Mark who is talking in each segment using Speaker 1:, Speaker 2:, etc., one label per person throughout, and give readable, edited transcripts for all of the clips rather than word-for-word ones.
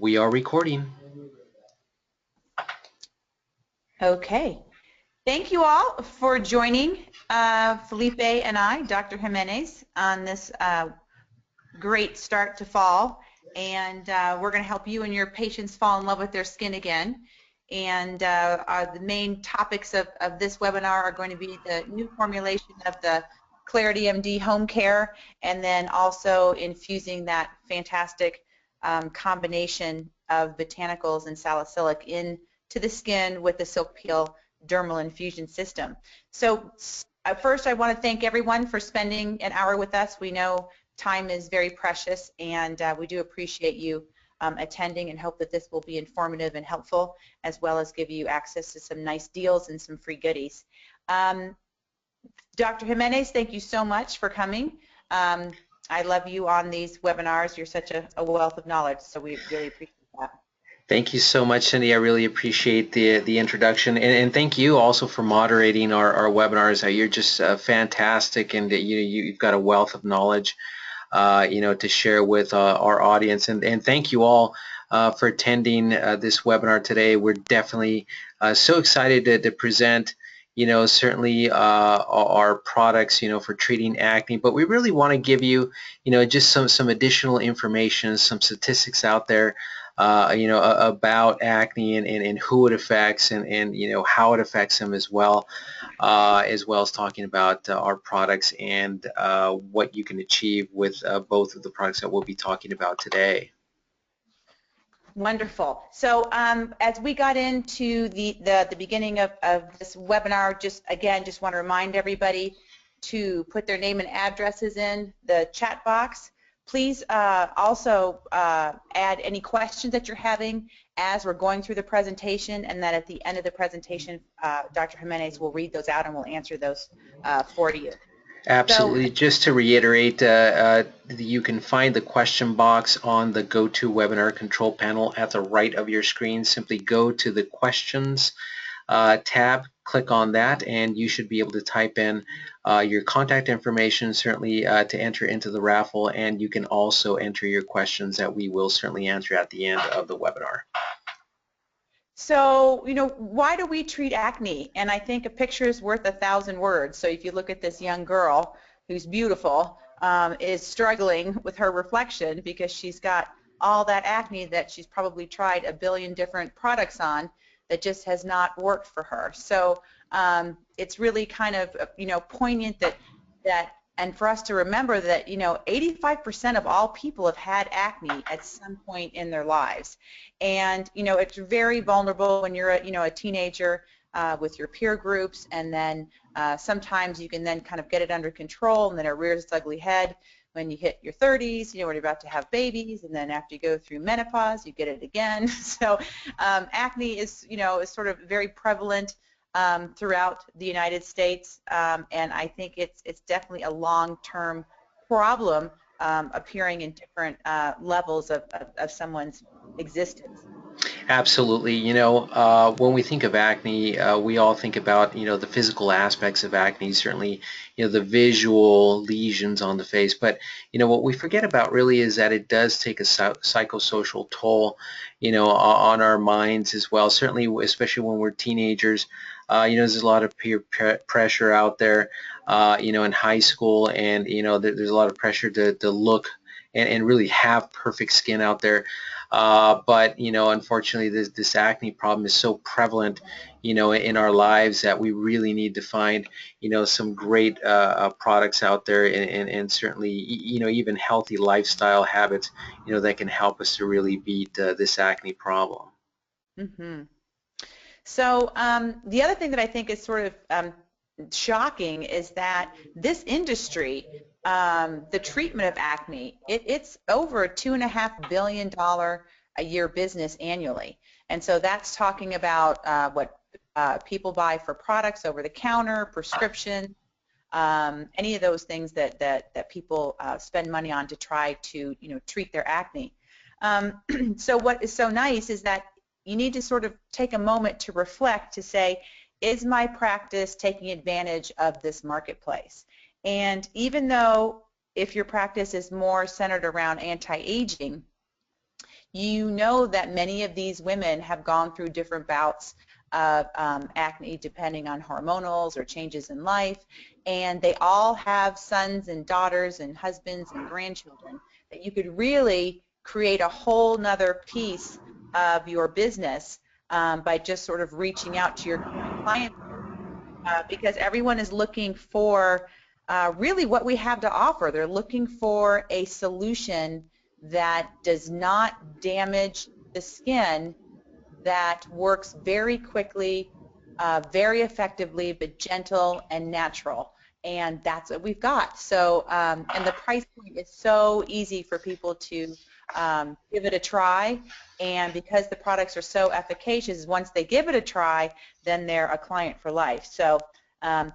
Speaker 1: We are recording.
Speaker 2: Okay. Thank you all for joining Felipe and I, Dr. Jimenez, on this great start to fall. And we're going to help you and your patients fall in love with their skin again. And the main topics of this webinar are going to be the new formulation of the ClarityMD home care, and then also infusing that fantastic combination of botanicals and salicylic into the skin with the SilkPeel dermal infusion system. So first I want to thank everyone for spending an hour with us. We know time is very precious, and we do appreciate you attending, and hope that this will be informative and helpful, as well as give you access to some nice deals and some free goodies. Dr. Jimenez, thank you so much for coming. I love you on these webinars. You're such a wealth of knowledge, so we really appreciate that.
Speaker 1: Thank you so much, Cindy. I really appreciate the introduction, and thank you also for moderating our webinars. You're just fantastic, and you've got a wealth of knowledge, to share with our audience. And thank you all for attending this webinar today. We're definitely so excited to present, certainly our products, for treating acne. But we really want to give you, just some additional information, some statistics out there, about acne and who it affects, and how it affects them as well as talking about our products and what you can achieve with both of the products that we'll be talking about today.
Speaker 2: Wonderful. So as we got into the beginning of this webinar, just want to remind everybody to put their name and addresses in the chat box. Please also add any questions that you're having as we're going through the presentation, and that at the end of the presentation, Dr. Jimenez will read those out and will answer those for you.
Speaker 1: Absolutely. So, just to reiterate, you can find the question box on the GoToWebinar control panel at the right of your screen. Simply go to the questions tab, click on that, and you should be able to type in your contact information, certainly to enter into the raffle, and you can also enter your questions that we will certainly answer at the end of the webinar.
Speaker 2: So, why do we treat acne? And I think a picture is worth 1,000 words. So if you look at this young girl who's beautiful, is struggling with her reflection because she's got all that acne that she's probably tried a billion different products on that just has not worked for her. So it's really kind of, poignant that and for us to remember that 85% of all people have had acne at some point in their lives, and it's very vulnerable when you're a teenager with your peer groups, and then sometimes you can then kind of get it under control, and then it rears its ugly head when you hit your 30s, when you're about to have babies, and then after you go through menopause, you get it again. So acne is is sort of very prevalent throughout the United States, and I think it's definitely a long-term problem appearing in different levels of someone's existence.
Speaker 1: Absolutely. When we think of acne, we all think about, the physical aspects of acne, certainly, the visual lesions on the face. But, what we forget about really is that it does take a psychosocial toll, on our minds as well. Certainly, especially when we're teenagers, there's a lot of peer pressure out there, in high school, and, there's a lot of pressure to look and really have perfect skin out there. But unfortunately, this acne problem is so prevalent, in our lives, that we really need to find, some great products out there, and certainly, even healthy lifestyle habits, that can help us to really beat this acne problem.
Speaker 2: Mm-hmm. So the other thing that I think is sort of shocking is that this industry, the treatment of acne, it's over a $2.5 billion a year business annually. And so that's talking about what people buy for products over the counter, prescription, any of those things that people spend money on to try to treat their acne. So what is so nice is that you need to sort of take a moment to reflect, to say, is my practice taking advantage of this marketplace? And even though if your practice is more centered around anti-aging, you know that many of these women have gone through different bouts of acne depending on hormonals or changes in life, and they all have sons and daughters and husbands and grandchildren, that you could really create a whole nother piece of your business by just sort of reaching out to your current client because everyone is looking for really what we have to offer. They're looking for a solution that does not damage the skin, that works very quickly, very effectively, but gentle and natural. And that's what we've got. So, and the price point is so easy for people to give it a try. And because the products are so efficacious, once they give it a try, then they're a client for life. So, a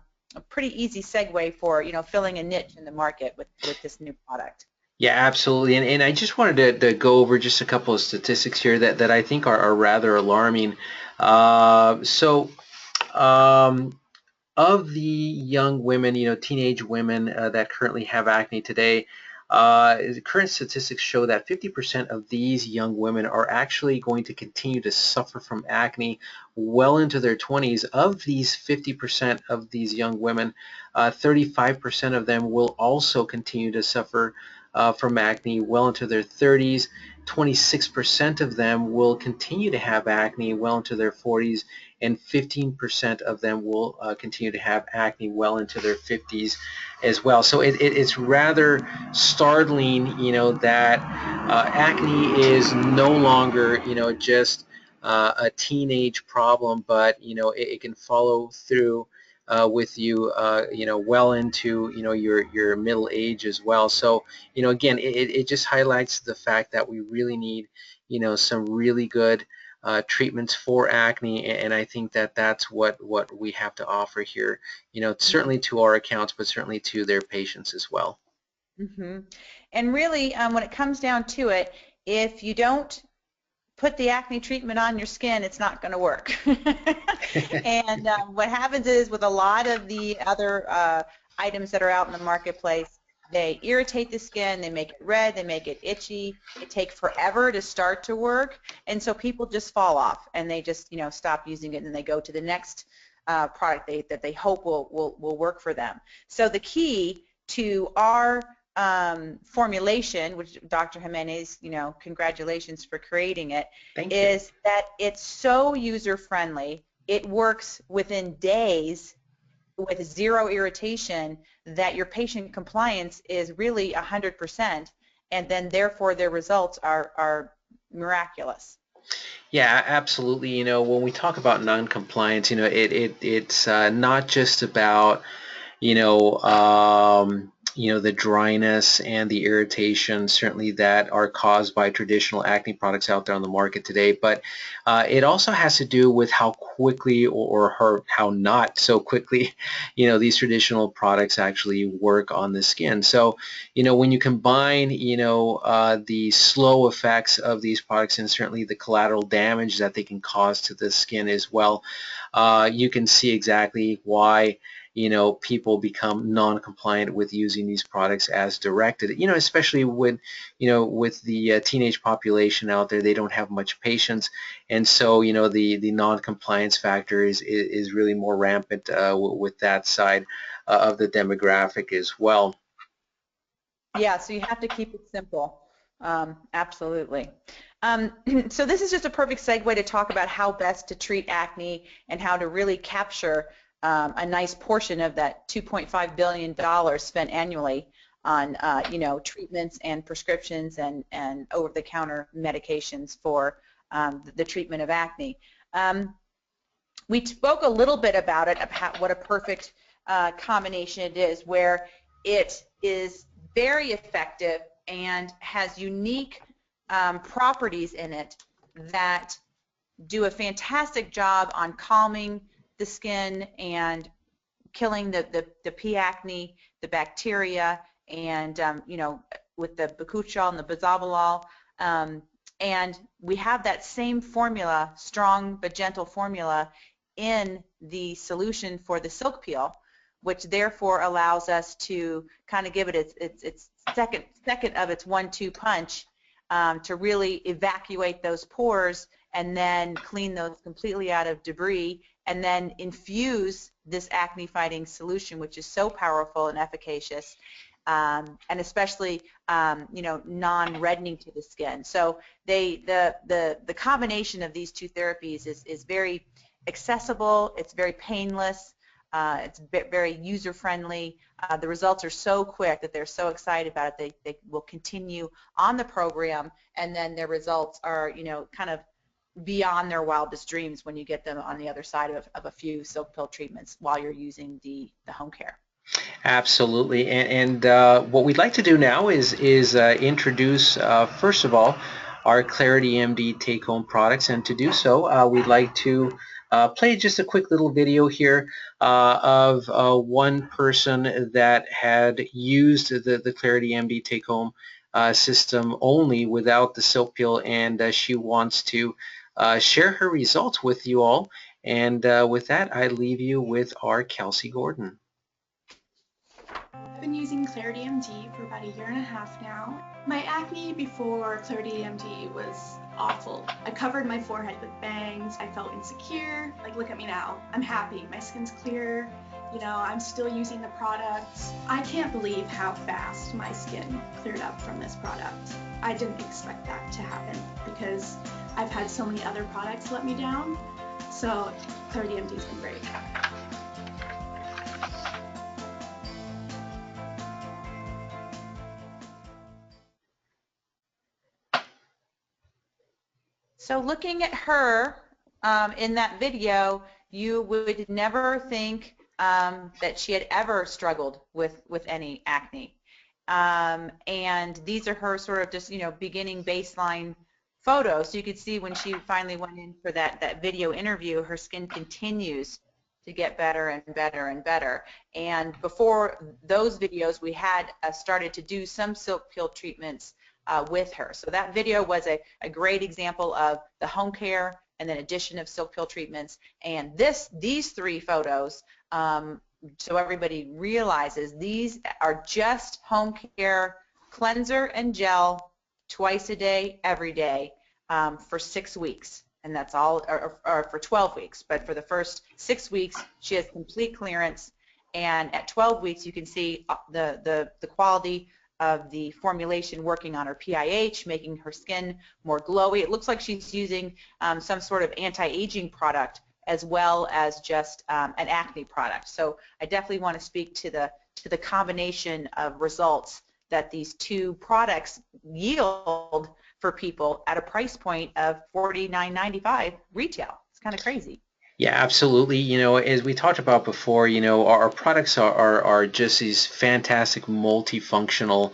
Speaker 2: pretty easy segue for filling a niche in the market with this new product.
Speaker 1: Yeah, absolutely. And I just wanted to go over just a couple of statistics here that I think are rather alarming. So of the young women, teenage women that currently have acne today, the current statistics show that 50% of these young women are actually going to continue to suffer from acne well into their 20s. Of these 50% of these young women, 35% of them will also continue to suffer from acne well into their 30s. 26% of them will continue to have acne well into their 40s, and 15% of them will continue to have acne well into their 50s as well. So it's rather startling, that acne is no longer, just a teenage problem, but it can follow through with you, well into your middle age as well. So again, it just highlights the fact that we really need some really good treatments for acne, and I think that that's what we have to offer here, certainly to our accounts, but certainly to their patients as well.
Speaker 2: Mm-hmm. And really, when it comes down to it, if you don't put the acne treatment on your skin, it's not going to work. And what happens is with a lot of the other items that are out in the marketplace, they irritate the skin, they make it red, they make it itchy, it takes forever to start to work, and so people just fall off and they just stop using it and they go to the next product that they hope will work for them. So the key to our formulation, which Dr. Jimenez, congratulations for creating it,
Speaker 1: Thank you.
Speaker 2: is that it's so user-friendly. It works within days with zero irritation, that your patient compliance is really 100%, and then therefore their results are miraculous.
Speaker 1: Yeah, absolutely. When we talk about non-compliance, it's not just about the dryness and the irritation, certainly that are caused by traditional acne products out there on the market today, but it also has to do with how quickly or how not so quickly, these traditional products actually work on the skin. So, when you combine, the slow effects of these products and certainly the collateral damage that they can cause to the skin as well, you can see exactly why people become non-compliant with using these products as directed, especially when, with the teenage population out there, they don't have much patience. And so, the non-compliance factor is really more rampant with that side of the demographic as well.
Speaker 2: Yeah, so you have to keep it simple. Absolutely. So this is just a perfect segue to talk about how best to treat acne and how to really capture a nice portion of that $2.5 billion spent annually on treatments and prescriptions and over-the-counter medications for the treatment of acne. We spoke a little bit about it, about what a perfect combination it is, where it is very effective and has unique properties in it that do a fantastic job on calming the skin and killing the P. acne, the bacteria, and with the bakuchiol and the bisabolol. And we have that same formula, strong but gentle formula, in the solution for the SilkPeel, which therefore allows us to kind of give it its second of its 1-2 punch to really evacuate those pores and then clean those completely out of debris, and then infuse this acne fighting solution, which is so powerful and efficacious, and especially non-reddening to the skin. So the combination of these two therapies is very accessible, it's very painless, it's very user-friendly. The results are so quick that they're so excited about it. They will continue on the program, and then their results are, kind of beyond their wildest dreams when you get them on the other side of a few SilkPeel treatments while you're using the home care.
Speaker 1: Absolutely, and what we'd like to do now is introduce first of all our ClarityMD take-home products, and to do so, we'd like to play just a quick little video here of one person that had used the ClarityMD take-home system only without the SilkPeel, and she wants to share her results with you all. And with that, I leave you with our Kelsey Gordon.
Speaker 3: I've been using ClarityMD for about 1.5 years now. My acne before ClarityMD was awful. I covered my forehead with bangs. I felt insecure. Like, look at me now. I'm happy. My skin's clear. I'm still using the product. I can't believe how fast my skin cleared up from this product. I didn't expect that to happen because I've had so many other products let me down. So ClarityMD's been great.
Speaker 2: So looking at her in that video, you would never think that she had ever struggled with any acne. And these are her sort of just, beginning baseline photos. So you could see when she finally went in for that video interview, her skin continues to get better and better and better. And before those videos, we had started to do some SilkPeel treatments with her. So that video was a great example of the home care and then addition of SilkPeel treatments. And these three photos, so everybody realizes, these are just home care cleanser and gel twice a day, every day, for 6 weeks. And that's all, or for 12 weeks. But for the first 6 weeks, she has complete clearance. And at 12 weeks, you can see the quality of the formulation working on her PIH, making her skin more glowy. It looks like she's using some sort of anti-aging product as well as just an acne product. So I definitely want to speak to the combination of results that these two products yield for people at a price point of $49.95 retail. It's kind of crazy.
Speaker 1: Yeah, absolutely. As we talked about before, our products are just these fantastic multifunctional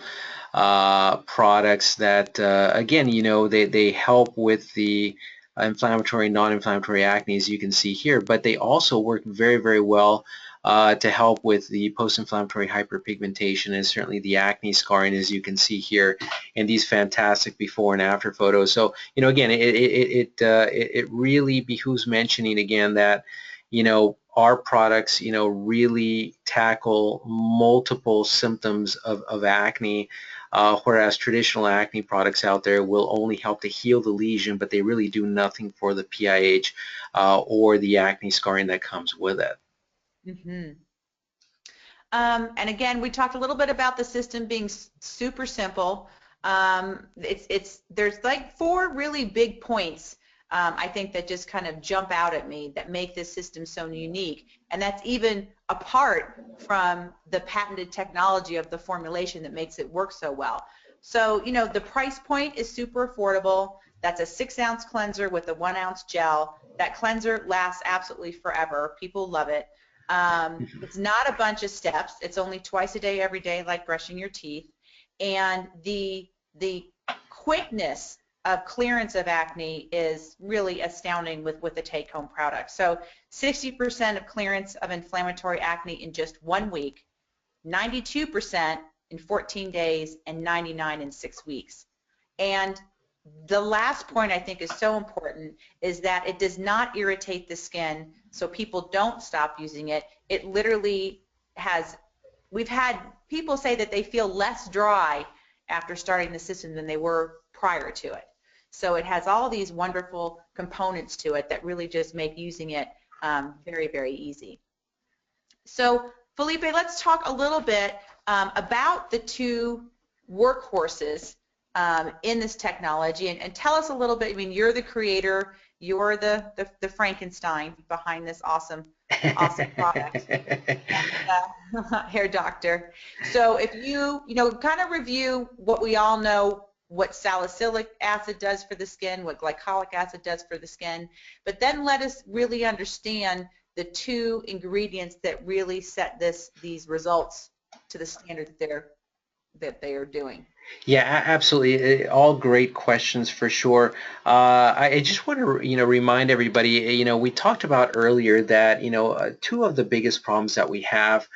Speaker 1: products that, again, they help with the inflammatory, non-inflammatory acne, as you can see here, but they also work very, very well to help with the post-inflammatory hyperpigmentation and certainly the acne scarring, as you can see here in these fantastic before and after photos. So, again, it really behooves mentioning again that, our products, really tackle multiple symptoms of acne, whereas traditional acne products out there will only help to heal the lesion, but they really do nothing for the PIH or the acne scarring that comes with it.
Speaker 2: Mm-hmm. And again, we talked a little bit about the system being super simple. There's like 4 really big points I think that just kind of jump out at me that make this system so unique, and that's even apart from the patented technology of the formulation that makes it work so well. So, the price point is super affordable. That's a 6-ounce cleanser with a 1-ounce gel. That cleanser lasts absolutely forever. People love it. It's not a bunch of steps. It's only twice a day, every day, like brushing your teeth. And the quickness of clearance of acne is really astounding with the take-home product. So 60% of clearance of inflammatory acne in just 1 week, 92% in 14 days, and 99% in 6 weeks. And the last point I think is so important is that it does not irritate the skin, so people don't stop using it. It literally has, we've had people say that they feel less dry after starting the system than they were prior to it. So it has all these wonderful components to it that really just make using it very, very easy. So Felipe, let's talk a little bit about the two workhorses in this technology, and tell us a little bit. I mean, you're the creator, you're the Frankenstein behind this awesome product, and hair doctor. So if you kind of review what we all know, what salicylic acid does for the skin, what glycolic acid does for the skin, but then let us really understand the two ingredients that really set these results to the standard that they are doing.
Speaker 1: Yeah, absolutely. All great questions for sure. I just want to, remind everybody, we talked about earlier that, two of the biggest problems that we have,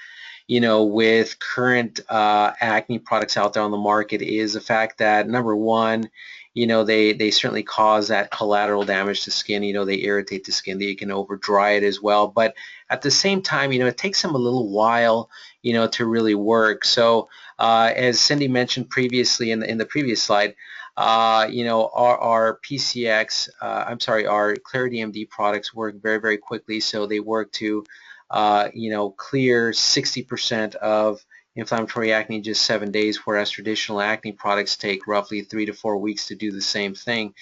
Speaker 1: with current acne products out there on the market is the fact that, number one, they certainly cause that collateral damage to skin. They irritate the skin. They can over dry it as well. But at the same time, it takes them a little while, to really work. So as Cindy mentioned previously in the previous slide, our PCX, our ClarityMD products work very, very quickly. So they work to clear 60% of inflammatory acne in just 7 days, whereas traditional acne products take roughly 3 to 4 weeks to do the same thing.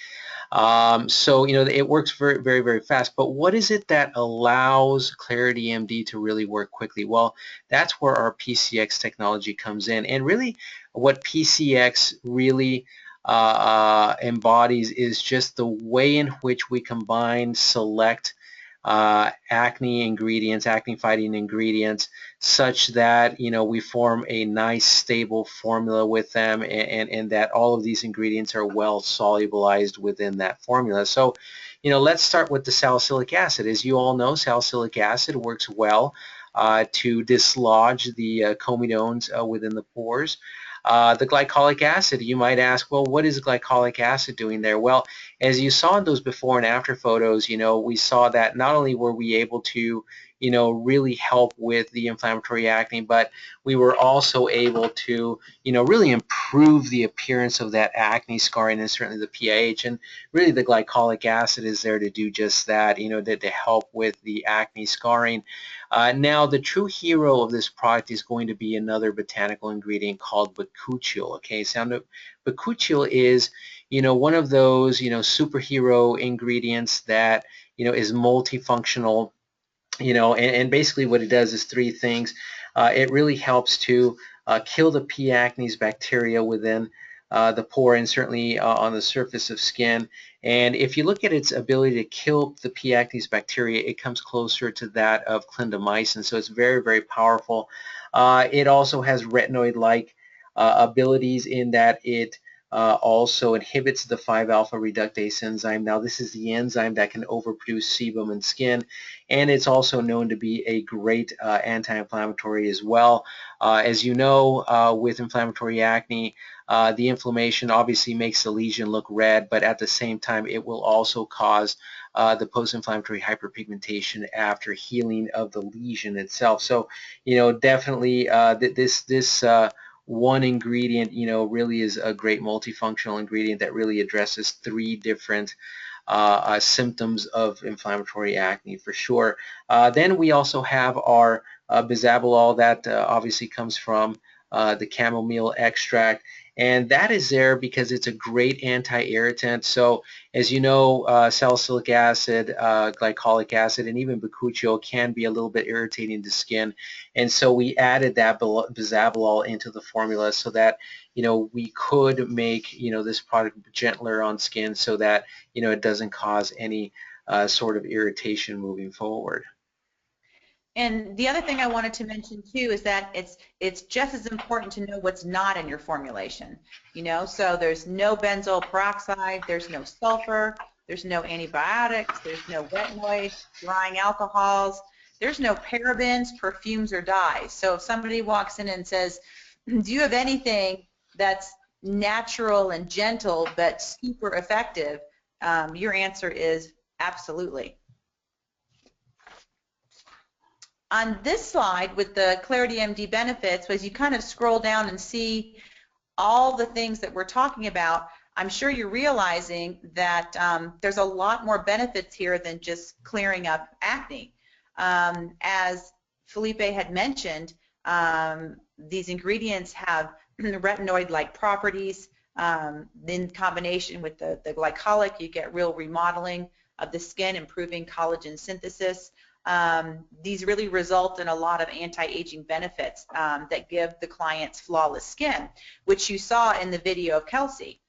Speaker 1: So it works very, very, very fast. But what is it that allows ClarityMD to really work quickly? Well, that's where our PCX technology comes in. And really, what PCX really embodies is just the way in which we combine select acne fighting ingredients, such that we form a nice stable formula with them, and that all of these ingredients are well solubilized within that formula. So let's start with the salicylic acid. As you all know, salicylic acid works well to dislodge the comedones within the pores. The glycolic acid, you might ask, well, what is glycolic acid doing there? Well, as you saw in those before and after photos, we saw that not only were we able to, really help with the inflammatory acne, but we were also able to, really improve the appearance of that acne scarring and certainly the pH. And really the glycolic acid is there to do just that, to help with the acne scarring. Now, the true hero of this product is going to be another botanical ingredient called bakuchiol. Okay, so bakuchiol is, one of those, superhero ingredients that, is multifunctional. And basically what it does is three things. It really helps to kill the P. acnes bacteria within the pore and certainly on the surface of skin. And if you look at its ability to kill the P. acnes bacteria, it comes closer to that of clindamycin. So it's very, very powerful. It also has retinoid-like abilities in that it also inhibits the 5-alpha reductase enzyme. Now, this is the enzyme that can overproduce sebum in skin, and it's also known to be a great anti-inflammatory as well. As you know, with inflammatory acne, the inflammation obviously makes the lesion look red, but at the same time, it will also cause the post-inflammatory hyperpigmentation after healing of the lesion itself. So, definitely this one ingredient, really is a great multifunctional ingredient that really addresses three different symptoms of inflammatory acne for sure. Then we also have our bisabolol that obviously comes from the chamomile extract, and that is there because it's a great anti-irritant. So as you know, salicylic acid, glycolic acid, and even bakuchiol can be a little bit irritating to skin, and so we added that bisabolol into the formula so that we could make this product gentler on skin so that it doesn't cause any sort of irritation moving forward.
Speaker 2: And the other thing I wanted to mention too is that it's just as important to know what's not in your formulation. So there's no benzoyl peroxide, there's no sulfur, there's no antibiotics, there's no retinoids, drying alcohols, there's no parabens, perfumes, or dyes. So if somebody walks in and says, do you have anything that's natural and gentle but super effective, your answer is absolutely. On this slide with the ClarityMD benefits, as you kind of scroll down and see all the things that we're talking about, I'm sure you're realizing that there's a lot more benefits here than just clearing up acne. As Felipe had mentioned, these ingredients have retinoid-like properties. In combination with the glycolic, you get real remodeling of the skin, improving collagen synthesis. These really result in a lot of anti-aging benefits that give the clients flawless skin, which you saw in the video of Kelsey.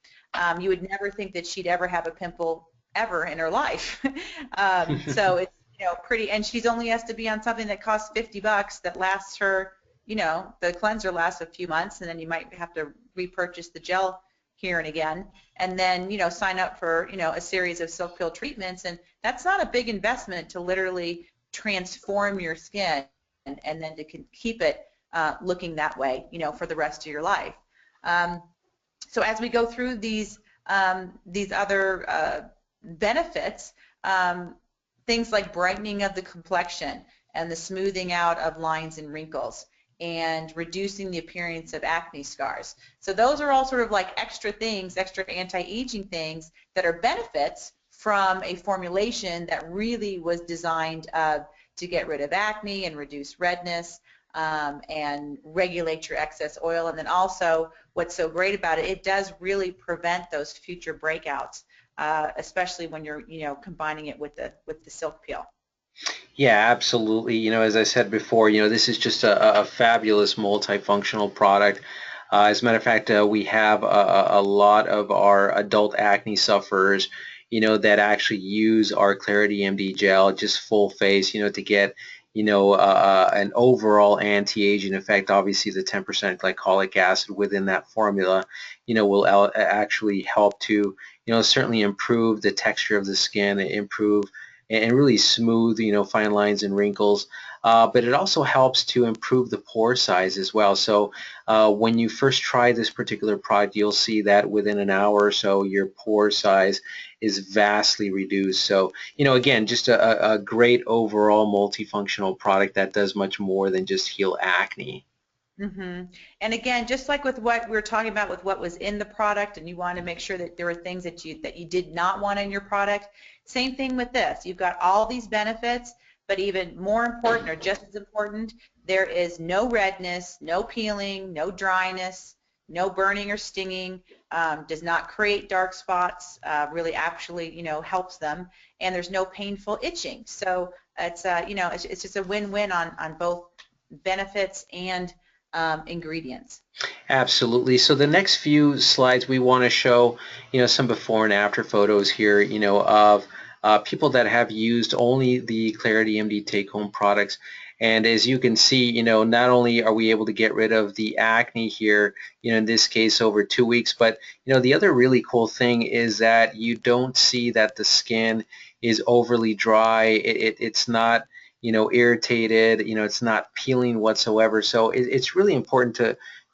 Speaker 2: You would never think that she'd ever have a pimple ever in her life. So it's, you know, pretty, and she's only has to be on something that costs $50 that lasts her, you know, the cleanser lasts a few months, and then you might have to repurchase the gel here and again, and then, you know, sign up for, you know, a series of SilkPeel treatments, and that's not a big investment to literally transform your skin and then to keep it looking that way, you know, for the rest of your life. So as we go through these other benefits, things like brightening of the complexion and the smoothing out of lines and wrinkles and reducing the appearance of acne scars. So those are all sort of like extra things, extra anti-aging things that are benefits from a formulation that really was designed to get rid of acne and reduce redness and regulate your excess oil. And then also what's so great about it, it does really prevent those future breakouts, especially when you're, you know, combining it with the SilkPeel.
Speaker 1: Yeah, absolutely. You know, as I said before, you know, this is just a fabulous multifunctional product. As a matter of fact, we have a lot of our adult acne sufferers, you know, that actually use our ClarityMD gel, just full face, you know, to get, you know, an overall anti-aging effect. Obviously, the 10% glycolic acid within that formula, you know, will actually help to, you know, certainly improve the texture of the skin, improve and really smooth, you know, fine lines and wrinkles. But it also helps to improve the pore size as well. So when you first try this particular product, you'll see that within an hour or so, your pore size is vastly reduced. So, you know, again, just a great overall multifunctional product that does much more than just heal acne.
Speaker 2: Mm-hmm. And again, just like with what we were talking about with what was in the product, and you want to make sure that there were things that you did not want in your product, same thing with this. You've got all these benefits, but even more important or just as important, there is no redness, no peeling, no dryness, no burning or stinging, does not create dark spots, really actually, you know, helps them, and there's no painful itching. So it's, you know, it's just a win-win on both benefits and ingredients.
Speaker 1: Absolutely. So the next few slides we want to show, you know, some before and after photos here, you know, of people that have used only the ClarityMD take-home products. And as you can see, you know, not only are we able to get rid of the acne here, you know, in this case over 2 weeks, but, you know, the other really cool thing is that you don't see that the skin is overly dry. It's not, you know, irritated, you know, it's not peeling whatsoever. So it's really important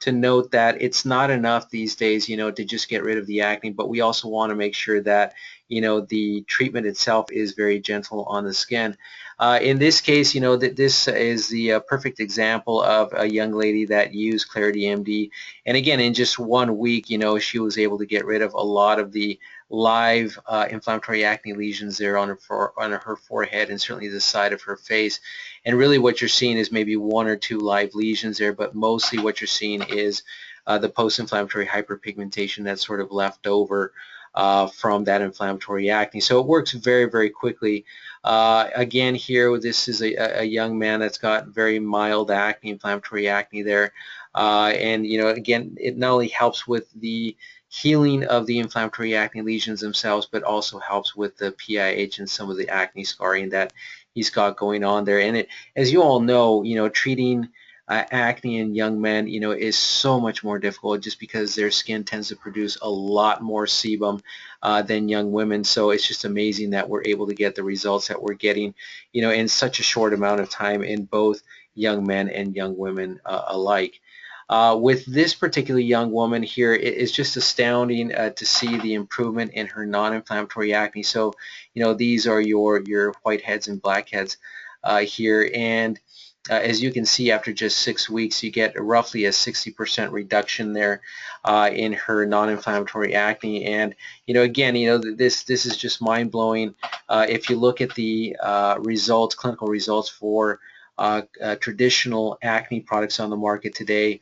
Speaker 1: to note that it's not enough these days, you know, to just get rid of the acne, but we also want to make sure that, you know, the treatment itself is very gentle on the skin. In this case, you know, this is the perfect example of a young lady that used ClarityMD, and again, in just 1 week, you know, she was able to get rid of a lot of the live inflammatory acne lesions there on her forehead and certainly the side of her face. And really what you're seeing is maybe 1 or 2 live lesions there, but mostly what you're seeing is the post-inflammatory hyperpigmentation that's sort of left over from that inflammatory acne. So it works very, very quickly. Again, here, this is a young man that's got very mild acne, inflammatory acne there. And, you know, again, it not only helps with the healing of the inflammatory acne lesions themselves, but also helps with the PIH and some of the acne scarring that he's got going on there. And it, as you all know, you know, treating acne in young men, you know, is so much more difficult just because their skin tends to produce a lot more sebum than young women. So it's just amazing that we're able to get the results that we're getting, you know, in such a short amount of time in both young men and young women alike. With this particular young woman here, it is just astounding to see the improvement in her non-inflammatory acne. So, you know, these are your whiteheads and blackheads. here. And as you can see, after just 6 weeks, you get roughly a 60% reduction there in her non-inflammatory acne. And again, this is just mind-blowing. If you look at the results, clinical results for traditional acne products on the market today,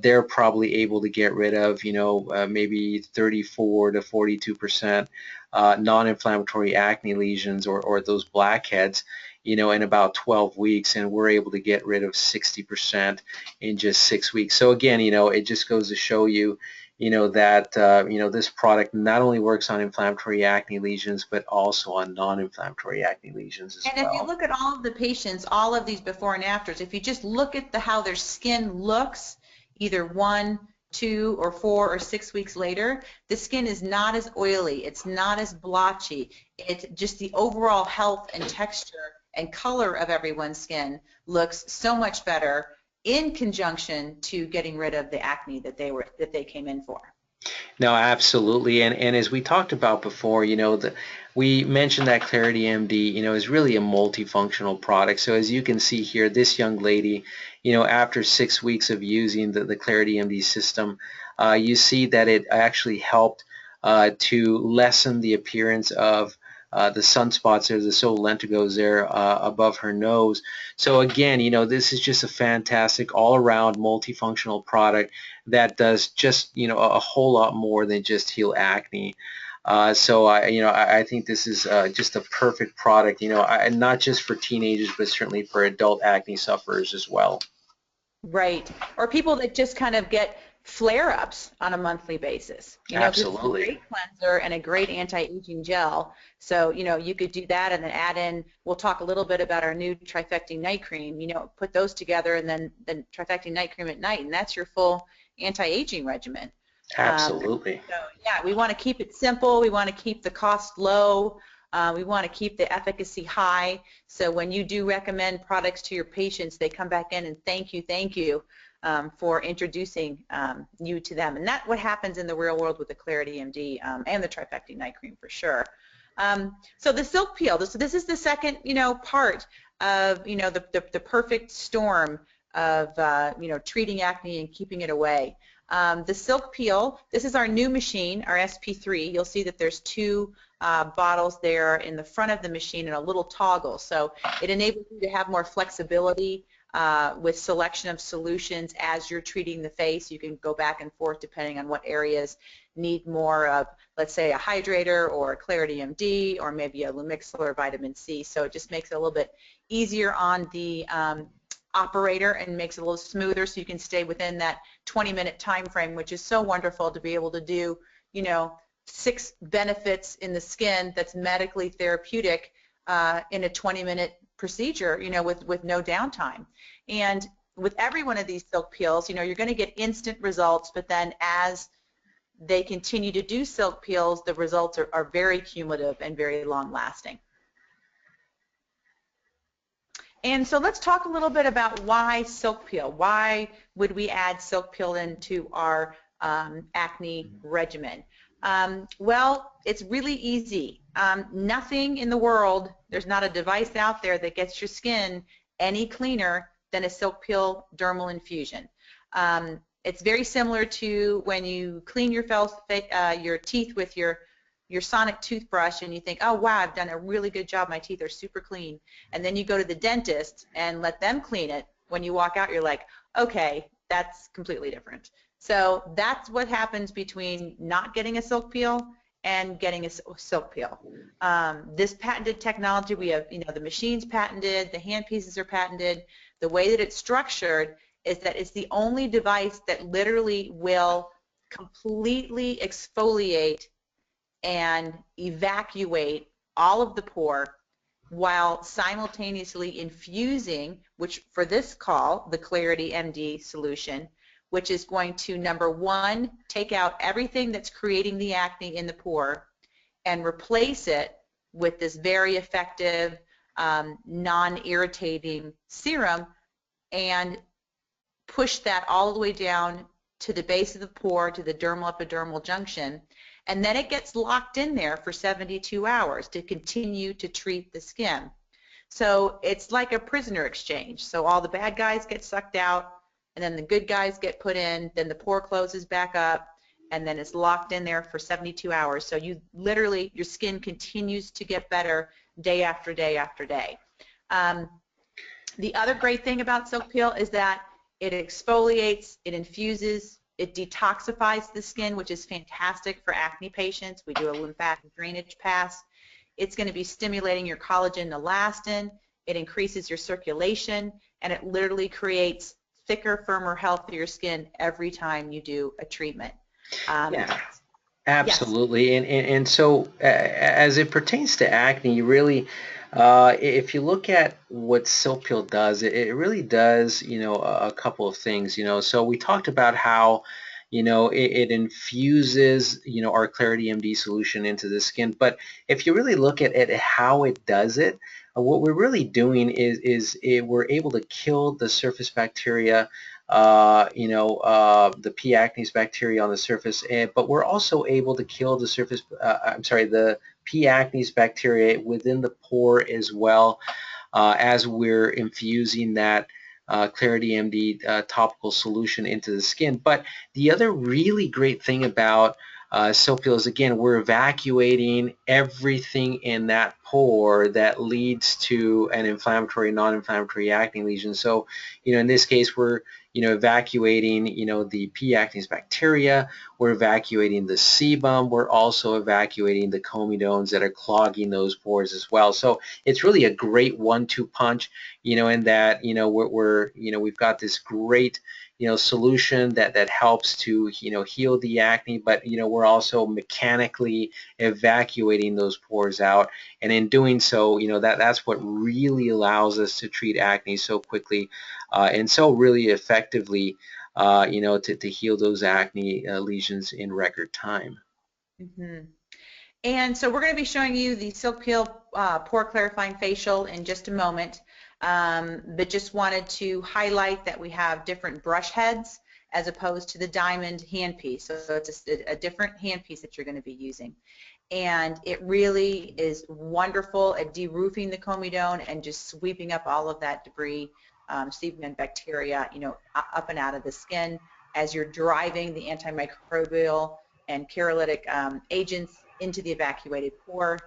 Speaker 1: they're probably able to get rid of maybe 34 to 42% non-inflammatory acne lesions or those blackheads in about 12 weeks, and we're able to get rid of 60% in just 6 weeks. So again, it just goes to show you, that this product not only works on inflammatory acne lesions, but also on non-inflammatory acne lesions as well.
Speaker 2: And if you look at all of the patients, all of these before and afters, if you just look at how their skin looks, either 1, 2, or 4, or 6 weeks later, the skin is not as oily, it's not as blotchy. It's just the overall health and texture and color of everyone's skin looks so much better in conjunction to getting rid of the acne that they came in for.
Speaker 1: No, absolutely. And as we talked about before, we mentioned that ClarityMD, is really a multifunctional product. So as you can see here, this young lady, after 6 weeks of using the ClarityMD system, you see that it actually helped to lessen the appearance of the sunspots there, the solar lentigos there above her nose. So again, this is just a fantastic all-around multifunctional product that does just a whole lot more than just heal acne. So I think this is just a perfect product, not just for teenagers, but certainly for adult acne sufferers as well.
Speaker 2: Right, or people that just kind of get flare-ups on a monthly basis.
Speaker 1: Absolutely.
Speaker 2: It's a great cleanser and a great anti-aging gel. So, you could do that and then add in, we'll talk a little bit about our new trifecting night cream, put those together and then trifecting night cream at night, and that's your full anti-aging regimen.
Speaker 1: Absolutely.
Speaker 2: So, yeah, we want to keep it simple. We want to keep the cost low. We want to keep the efficacy high. So when you do recommend products to your patients, they come back in and thank you for introducing you to them. And that's what happens in the real world with the ClarityMD and the trifecting night cream for sure. So the SilkPeel, this is the second part of the perfect storm of treating acne and keeping it away. The SilkPeel, this is our new machine, our SP3. You'll see that there's 2 bottles there in the front of the machine and a little toggle. So it enables you to have more flexibility with selection of solutions as you're treating the face. You can go back and forth depending on what areas need more of, let's say, a hydrator or a ClarityMD or maybe a Lumixil or vitamin C. So it just makes it a little bit easier on the operator and makes it a little smoother so you can stay within that 20-minute time frame, which is so wonderful to be able to do, 6 benefits in the skin that's medically therapeutic in a 20-minute procedure, with no downtime. And with every one of these silk peels, you're going to get instant results, but then as they continue to do silk peels, the results are very cumulative and very long-lasting. And so let's talk a little bit about why SilkPeel. Why would we add SilkPeel into our acne regimen? Well, it's really easy. Nothing in the world, there's not a device out there that gets your skin any cleaner than a SilkPeel dermal infusion. It's very similar to when you clean your teeth with your sonic toothbrush and you think, oh wow, I've done a really good job, my teeth are super clean, and then you go to the dentist and let them clean it. When you walk out, you're like, okay, that's completely different. So that's what happens between not getting a silk peel and getting a silk peel. This patented technology, we have, the machine's patented, the hand pieces are patented. The way that it's structured is that it's the only device that literally will completely exfoliate and evacuate all of the pore while simultaneously infusing, which for this call, the ClarityMD solution, which is going to, number 1, take out everything that's creating the acne in the pore and replace it with this very effective non-irritating serum and push that all the way down to the base of the pore, to the dermal epidermal junction, and then it gets locked in there for 72 hours to continue to treat the skin. So it's like a prisoner exchange. So all the bad guys get sucked out, and then the good guys get put in, then the pore closes back up, and then it's locked in there for 72 hours. So you literally, your skin continues to get better day after day after day. The other great thing about SilkPeel is that it exfoliates, it infuses, it detoxifies the skin, which is fantastic for acne patients. We do a lymphatic drainage pass. It's going to be stimulating your collagen and elastin. It increases your circulation, and it literally creates thicker, firmer, healthier skin every time you do a treatment.
Speaker 1: Yeah.
Speaker 2: Yes.
Speaker 1: Absolutely, and so as it pertains to acne, you really, if you look at what SilkPeel does, it really does, a couple of things, So we talked about how, it infuses, our ClarityMD solution into the skin. But if you really look at how it does it, what we're really doing we're able to kill the surface bacteria, the P. acnes bacteria on the surface, but we're also able to kill the the P. acnes bacteria within the pore as well, as we're infusing that ClarityMD topical solution into the skin. But the other really great thing about SilkPeel is, again, we're evacuating everything in that pore that leads to an inflammatory, non-inflammatory acne lesion. So, in this case, we're evacuating, the P. acnes bacteria, we're evacuating the sebum, we're also evacuating the comedones that are clogging those pores as well. So it's really a great 1-2 punch, in that, we've got this great, solution that helps to, heal the acne, but, we're also mechanically evacuating those pores out. And in doing so, that's what really allows us to treat acne so quickly, and so really effectively, to heal those acne lesions in record time.
Speaker 2: Mm-hmm. And so we're going to be showing you the SilkPeel Pore Clarifying Facial in just a moment, but just wanted to highlight that we have different brush heads as opposed to the diamond handpiece. So it's a different handpiece that you're going to be using. And it really is wonderful at de-roofing the comedone and just sweeping up all of that debris, sebum and bacteria, up and out of the skin as you're driving the antimicrobial and cherolytic agents into the evacuated pore.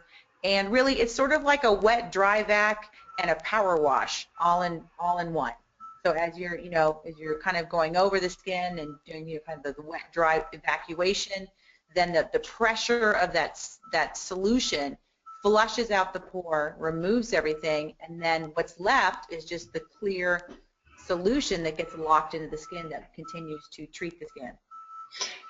Speaker 2: And really, it's sort of like a wet dry vac and a power wash all in one. So as you're kind of going over the skin and doing kind of the wet dry evacuation, then the pressure of that solution flushes out the pore, removes everything, and then what's left is just the clear solution that gets locked into the skin that continues to treat the skin.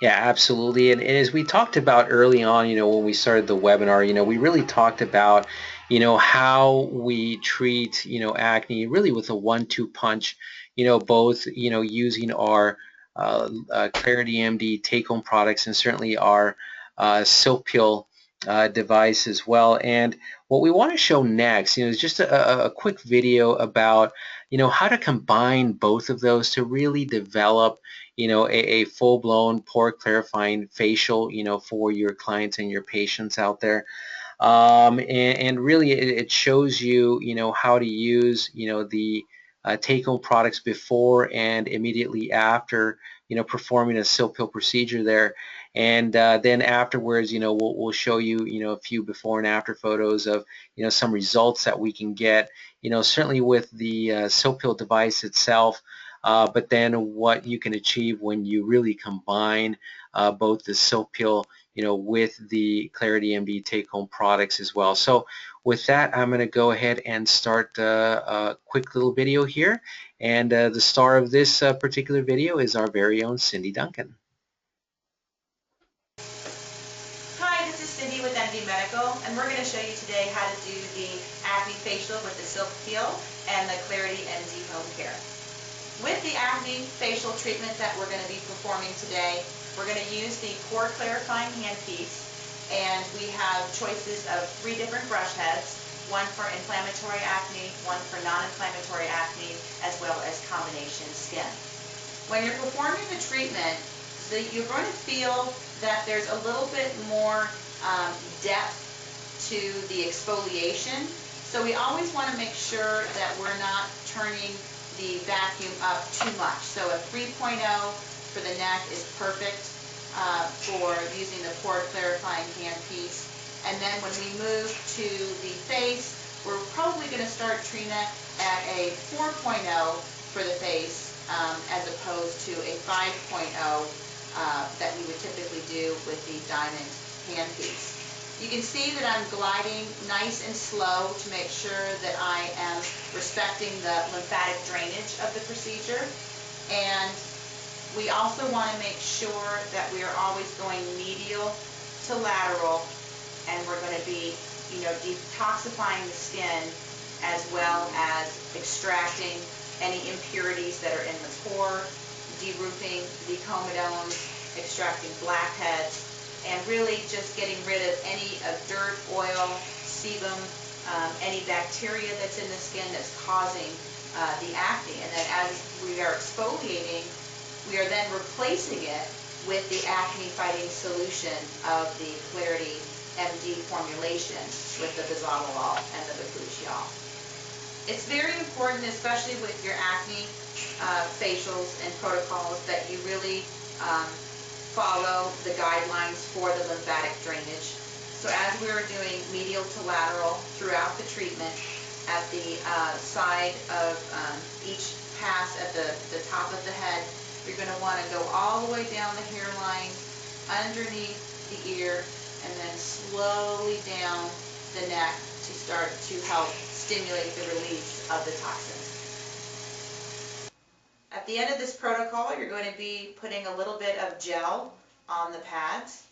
Speaker 1: Yeah, absolutely. And as we talked about early on, when we started the webinar, we really talked about, how we treat, acne really with a 1-2 punch, both, using our ClarityMD take-home products and certainly our SilkPeel device as well. And what we want to show next, is just a quick video about, how to combine both of those to really develop, a full-blown pore clarifying facial, for your clients and your patients out there. And really it shows you, how to use, the take-home products before and immediately after, performing a SilkPeel procedure there. And then afterwards, we'll show you, a few before and after photos of, some results that we can get, certainly with the SilkPeel device itself, but then what you can achieve when you really combine both the SilkPeel, with the ClarityMD take-home products as well. So with that, I'm going to go ahead and start a quick little video here. And the star of this particular video is our very own Cindy Duncan.
Speaker 2: Hi, this is Cindy with MD Medical, and we're going to show you today how to do the acne facial with the SilkPeel and the ClarityMD Home Care. With the acne facial treatment that we're going to be performing today, we're going to use the pore clarifying handpiece, and we have choices of 3 different brush heads, one for inflammatory acne, one for non-inflammatory acne, as well as combination skin. When you're performing the treatment, you're going to feel that there's a little bit more depth to the exfoliation. So we always want to make sure that we're not turning the vacuum up too much. So a 3.0 for the neck is perfect for using the pore clarifying handpiece. And then when we move to the face, we're probably going to start, Trina, at a 4.0 for the face as opposed to a 5.0 that we would typically do with the diamond handpiece. You can see that I'm gliding nice and slow to make sure that I am respecting the lymphatic drainage of the procedure. And we also want to make sure that we are always going medial to lateral, and we're going to be, detoxifying the skin as well as extracting any impurities that are in the pore, de-roofing the comedones, extracting blackheads, and really just getting rid of any of dirt, oil, sebum, any bacteria that's in the skin that's causing the acne. And then as we are exfoliating, we are then replacing it with the acne-fighting solution of the ClarityMD formulation with the bisabolol and the bakuchiol. It's very important, especially with your acne facials and protocols, that you really follow the guidelines for the lymphatic drainage. So as we are doing medial to lateral throughout the treatment, at the side of each pass at the top of the head, you're going to want to go all the way down the hairline, underneath the ear, and then slowly down the neck to start to help stimulate the release of the toxins. At the end of this protocol, you're going to be putting a little bit of gel on the pads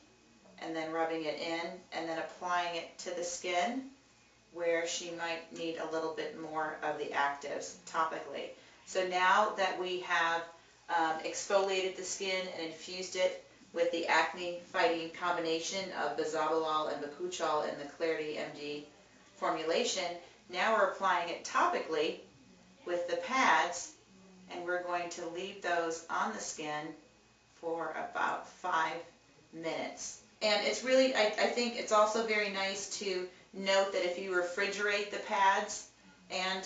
Speaker 2: and then rubbing it in and then applying it to the skin where she might need a little bit more of the actives topically. So now that we have exfoliated the skin and infused it with the acne-fighting combination of bisabolol and bakuchiol in the ClarityMD formulation, now we're applying it topically with the pads, and we're going to leave those on the skin for about 5 minutes. And it's really, I think it's also very nice to note that if you refrigerate the pads and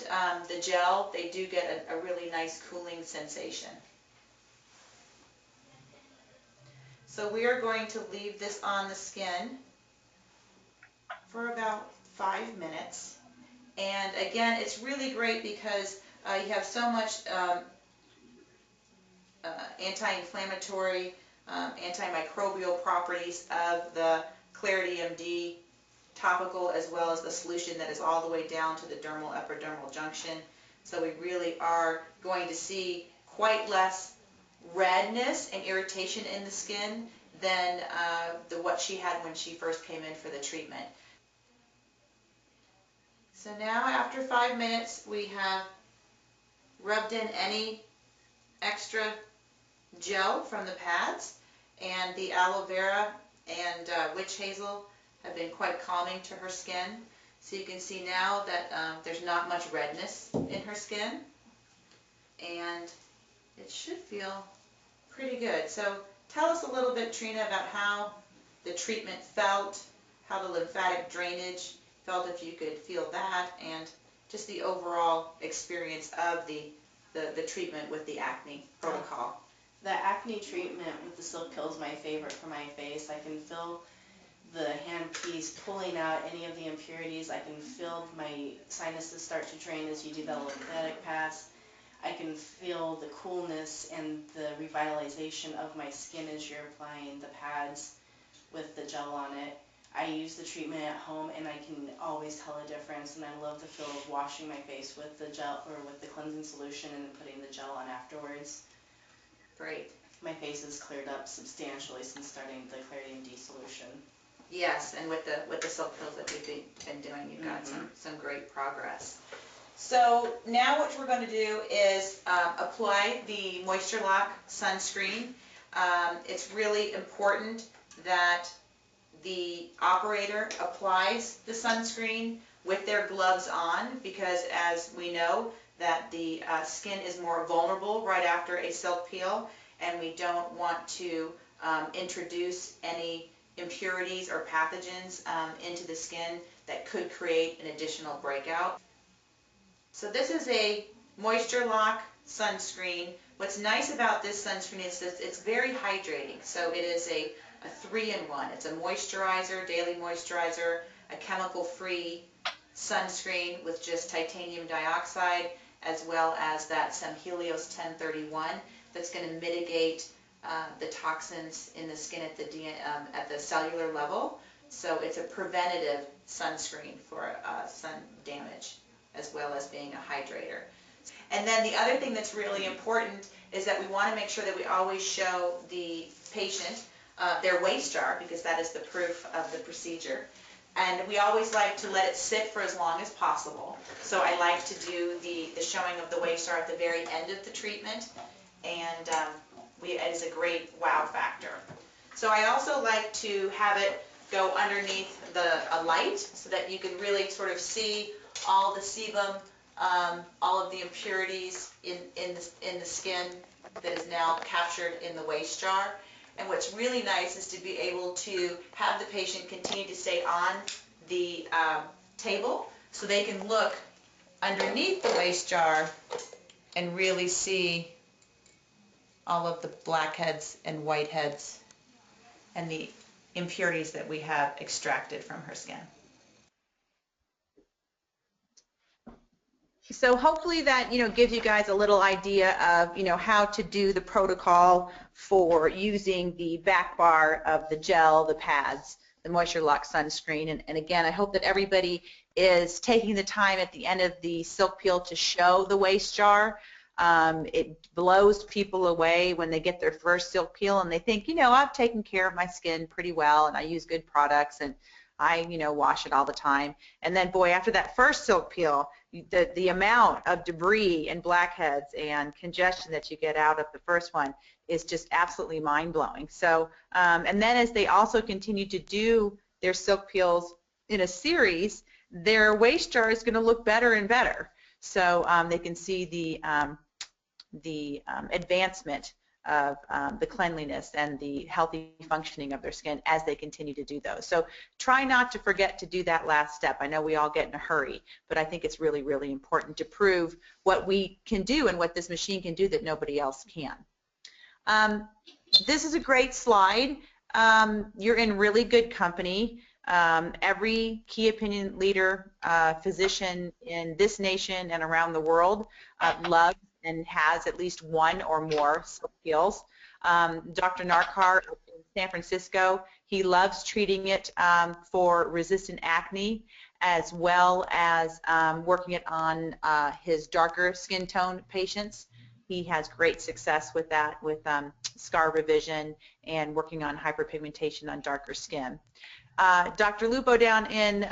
Speaker 2: the gel, they do get a really nice cooling sensation. So we are going to leave this on the skin for about 5 minutes. And again, it's really great because you have so much anti-inflammatory, antimicrobial properties of the ClarityMD topical, as well as the solution that is all the way down to the dermal epidermal junction. So we really are going to see quite less redness and irritation in the skin than what she had when she first came in for the treatment. So now after 5 minutes, we have rubbed in any extra gel from the pads, and the aloe vera and witch hazel have been quite calming to her skin. So you can see now that there's not much redness in her skin, and it should feel pretty good. So tell us a little bit, Trina, about how the treatment felt, how the lymphatic drainage felt, if you could feel that, and just the overall experience of the treatment with the acne protocol.
Speaker 4: The acne treatment with the SilkPeel is my favorite for my face. I can feel the handpiece pulling out any of the impurities. I can feel my sinuses start to drain as you do the lymphatic pass. I can feel the coolness and the revitalization of my skin as you're applying the pads with the gel on it. I use the treatment at home and I can always tell a difference, and I love the feel of washing my face with the gel or with the cleansing solution and then putting the gel on afterwards.
Speaker 2: Great.
Speaker 4: My face has cleared up substantially since starting the ClarityMD solution.
Speaker 2: Yes, and with the SilkPeels that we've been doing, you've got some great progress. So now what we're going to do is apply the Moisture Lock sunscreen. It's really important that the operator applies the sunscreen with their gloves on, because as we know that the skin is more vulnerable right after a silk peel, and we don't want to introduce any impurities or pathogens into the skin that could create an additional breakout. So this is a moisture lock sunscreen. What's nice about this sunscreen is that it's very hydrating. So it is a 3-in-1. It's a moisturizer, daily moisturizer, a chemical-free sunscreen with just titanium dioxide, as well as that some Helios 1031 that's going to mitigate the toxins in the skin at the cellular level. So it's a preventative sunscreen for sun damage, as well as being a hydrator. And then the other thing that's really important is that we want to make sure that we always show the patient their waist jar, because that is the proof of the procedure. And we always like to let it sit for as long as possible. So I like to do the showing of the waist jar at the very end of the treatment, and it is a great wow factor. So I also like to have it go underneath a light so that you can really sort of see all the sebum, all of the impurities in the skin that is now captured in the waist jar. And what's really nice is to be able to have the patient continue to stay on the table so they can look underneath the waist jar and really see all of the blackheads and whiteheads and the impurities that we have extracted from her skin. So hopefully that, gives you guys a little idea of, how to do the protocol for using the back bar of the gel, the pads, the Moisture Lock sunscreen. And again, I hope that everybody is taking the time at the end of the SilkPeel to show the waist jar. It blows people away when they get their first SilkPeel and they think, I've taken care of my skin pretty well and I use good products and I, wash it all the time. And then, boy, after that first SilkPeel, the amount of debris and blackheads and congestion that you get out of the first one is just absolutely mind-blowing. So, and then as they also continue to do their SilkPeels in a series, their waist jar is going to look better and better. So they can see the advancement of the cleanliness and the healthy functioning of their skin as they continue to do those. So try not to forget to do that last step. I know we all get in a hurry, but I think it's really, really important to prove what we can do and what this machine can do that nobody else can. This is a great slide. You're in really good company. Every key opinion leader, physician in this nation and around the world loves and has at least one or more SilkPeels. Dr. Narkar in San Francisco, he loves treating it for resistant acne, as well as working it on his darker skin tone patients. He has great success with that, with scar revision and working on hyperpigmentation on darker skin. Dr. Lupo down in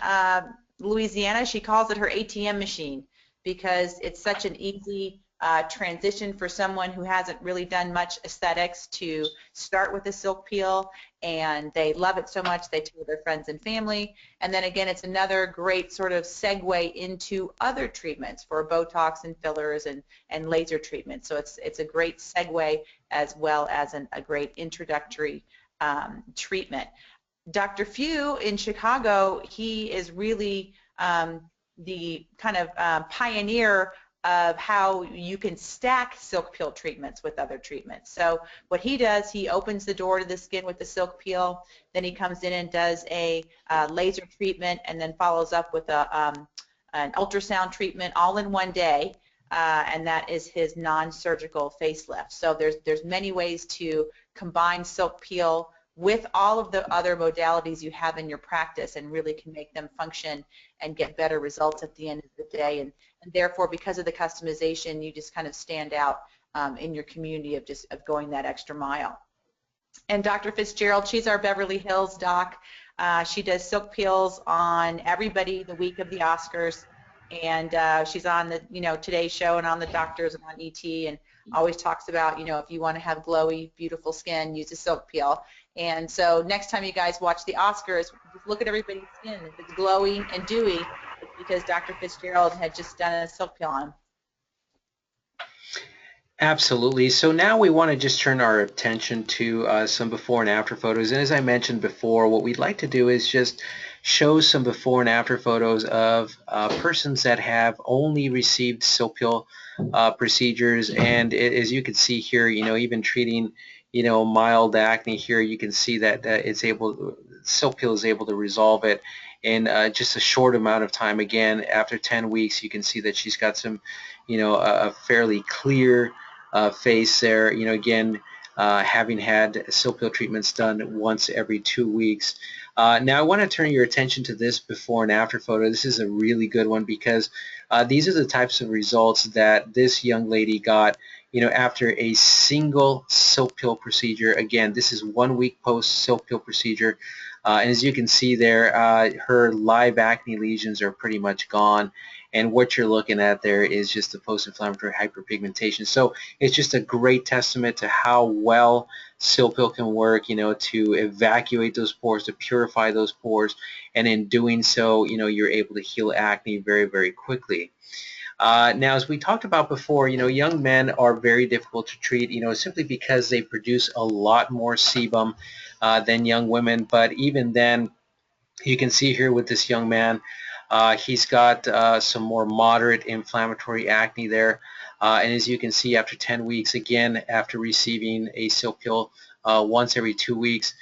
Speaker 2: Louisiana, she calls it her ATM machine because it's such an easy transition for someone who hasn't really done much aesthetics to start with a SilkPeel, and they love it so much they tell their friends and family. And then again, it's another great sort of segue into other treatments for Botox and fillers and laser treatments. So it's a great segue as well as a great introductory treatment. Dr. Few in Chicago, he is really the kind of pioneer of how you can stack SilkPeel treatments with other treatments. So what he does, he opens the door to the skin with the SilkPeel, then he comes in and does a laser treatment and then follows up with an ultrasound treatment all in one day, and that is his non-surgical facelift. So there's many ways to combine SilkPeel with all of the other modalities you have in your practice and really can make them function and get better results at the end of the day. And therefore, because of the customization, you just kind of stand out in your community of going that extra mile. And Dr. Fitzgerald, she's our Beverly Hills doc. She does SilkPeels on everybody the week of the Oscars, and she's on the Today Show and on the Doctors and on ET, and always talks about if you want to have glowy, beautiful skin, use a SilkPeel. And so next time you guys watch the Oscars, just look at everybody's skin. If it's glowy and dewy, it's because Dr. Fitzgerald had just done a SilkPeel on them.
Speaker 1: Absolutely. So now we want to just turn our attention to some before and after photos. And as I mentioned before, what we'd like to do is just show some before and after photos of persons that have only received SilkPeel procedures. And as you can see here, even treating, mild acne here, you can see that SilkPeel is able to resolve it in just a short amount of time. Again, after 10 weeks, you can see that she's got some, a fairly clear face there. Again, having had SilkPeel treatments done once every 2 weeks. Now I want to turn your attention to this before and after photo. This is a really good one because these are the types of results that this young lady got after a single SilkPeel procedure. Again, this is 1 week post SilkPeel procedure. And as you can see there, her live acne lesions are pretty much gone. And what you're looking at there is just the post-inflammatory hyperpigmentation. So it's just a great testament to how well SilkPeel can work, to evacuate those pores, to purify those pores, and in doing so, you're able to heal acne very, very quickly. Now, as we talked about before, young men are very difficult to treat, simply because they produce a lot more sebum than young women. But even then, you can see here with this young man, he's got some more moderate inflammatory acne there. And as you can see, after 10 weeks, again, after receiving a SilkPeel once every 2 weeks,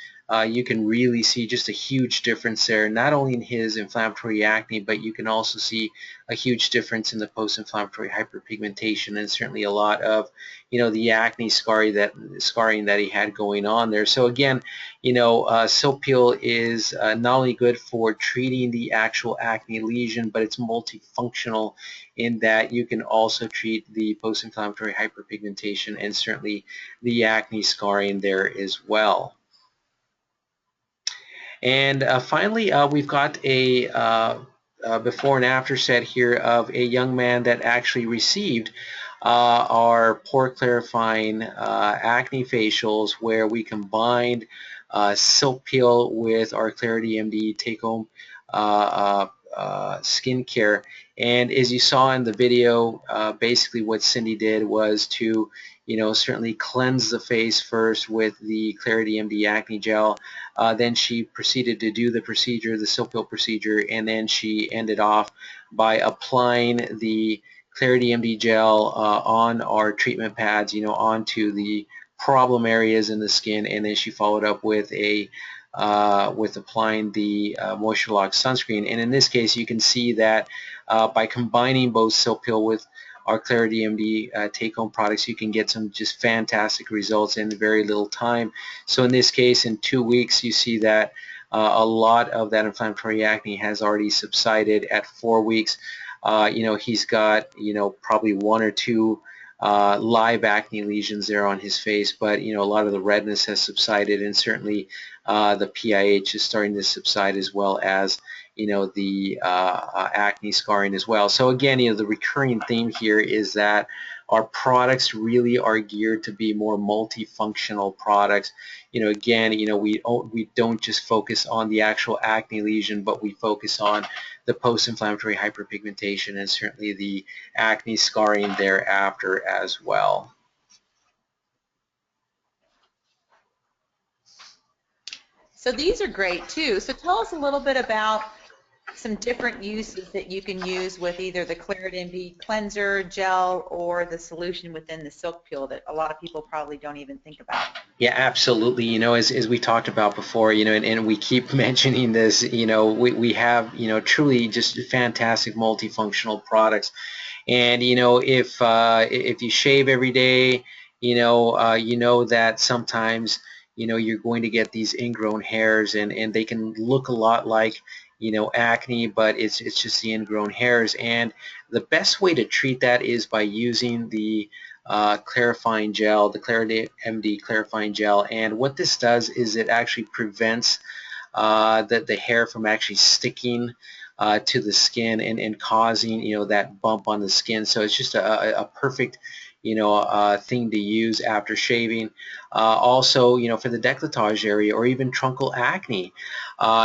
Speaker 1: you can really see just a huge difference there, not only in his inflammatory acne, but you can also see a huge difference in the post-inflammatory hyperpigmentation, and certainly a lot of, the acne scarring that he had going on there. So again, SilkPeel is not only good for treating the actual acne lesion, but it's multifunctional in that you can also treat the post-inflammatory hyperpigmentation and certainly the acne scarring there as well. And finally, we've got a before and after set here of a young man that actually received our pore clarifying acne facials, where we combined SilkPeel with our ClarityMD take-home skincare. And as you saw in the video, basically what Cindy did was to, certainly cleanse the face first with the ClarityMD acne gel. Then she proceeded to do the procedure, the SilkPeel procedure, and then she ended off by applying the ClarityMD gel on our treatment pads, onto the problem areas in the skin, and then she followed up with applying the Moisture Lock sunscreen. And in this case, you can see that by combining both SilkPeel with our ClarityMD take-home products, you can get some just fantastic results in very little time. So in this case, in 2 weeks, you see that a lot of that inflammatory acne has already subsided. At 4 weeks, he's got, probably 1 or 2 live acne lesions there on his face, but a lot of the redness has subsided, and certainly the PIH is starting to subside, as well as the acne scarring as well. So again, the recurring theme here is that our products really are geared to be more multifunctional products. Again, we don't just focus on the actual acne lesion, but we focus on the post-inflammatory hyperpigmentation and certainly the acne scarring thereafter as well.
Speaker 2: So these are great too. So tell us a little bit about some different uses that you can use with either the ClarityMD cleanser, gel, or the solution within the SilkPeel that a lot of people probably don't even think about.
Speaker 1: Yeah, absolutely. As we talked about before, and we keep mentioning this, we have, truly just fantastic multifunctional products. And if you shave every day, that sometimes you're going to get these ingrown hairs, and they can look a lot like acne, but it's just the ingrown hairs. And the best way to treat that is by using the clarifying gel, the ClarityMD clarifying gel. And what this does is it actually prevents the hair from actually sticking to the skin and causing that bump on the skin. So it's just a perfect thing to use after shaving. Also, for the décolletage area or even truncal acne,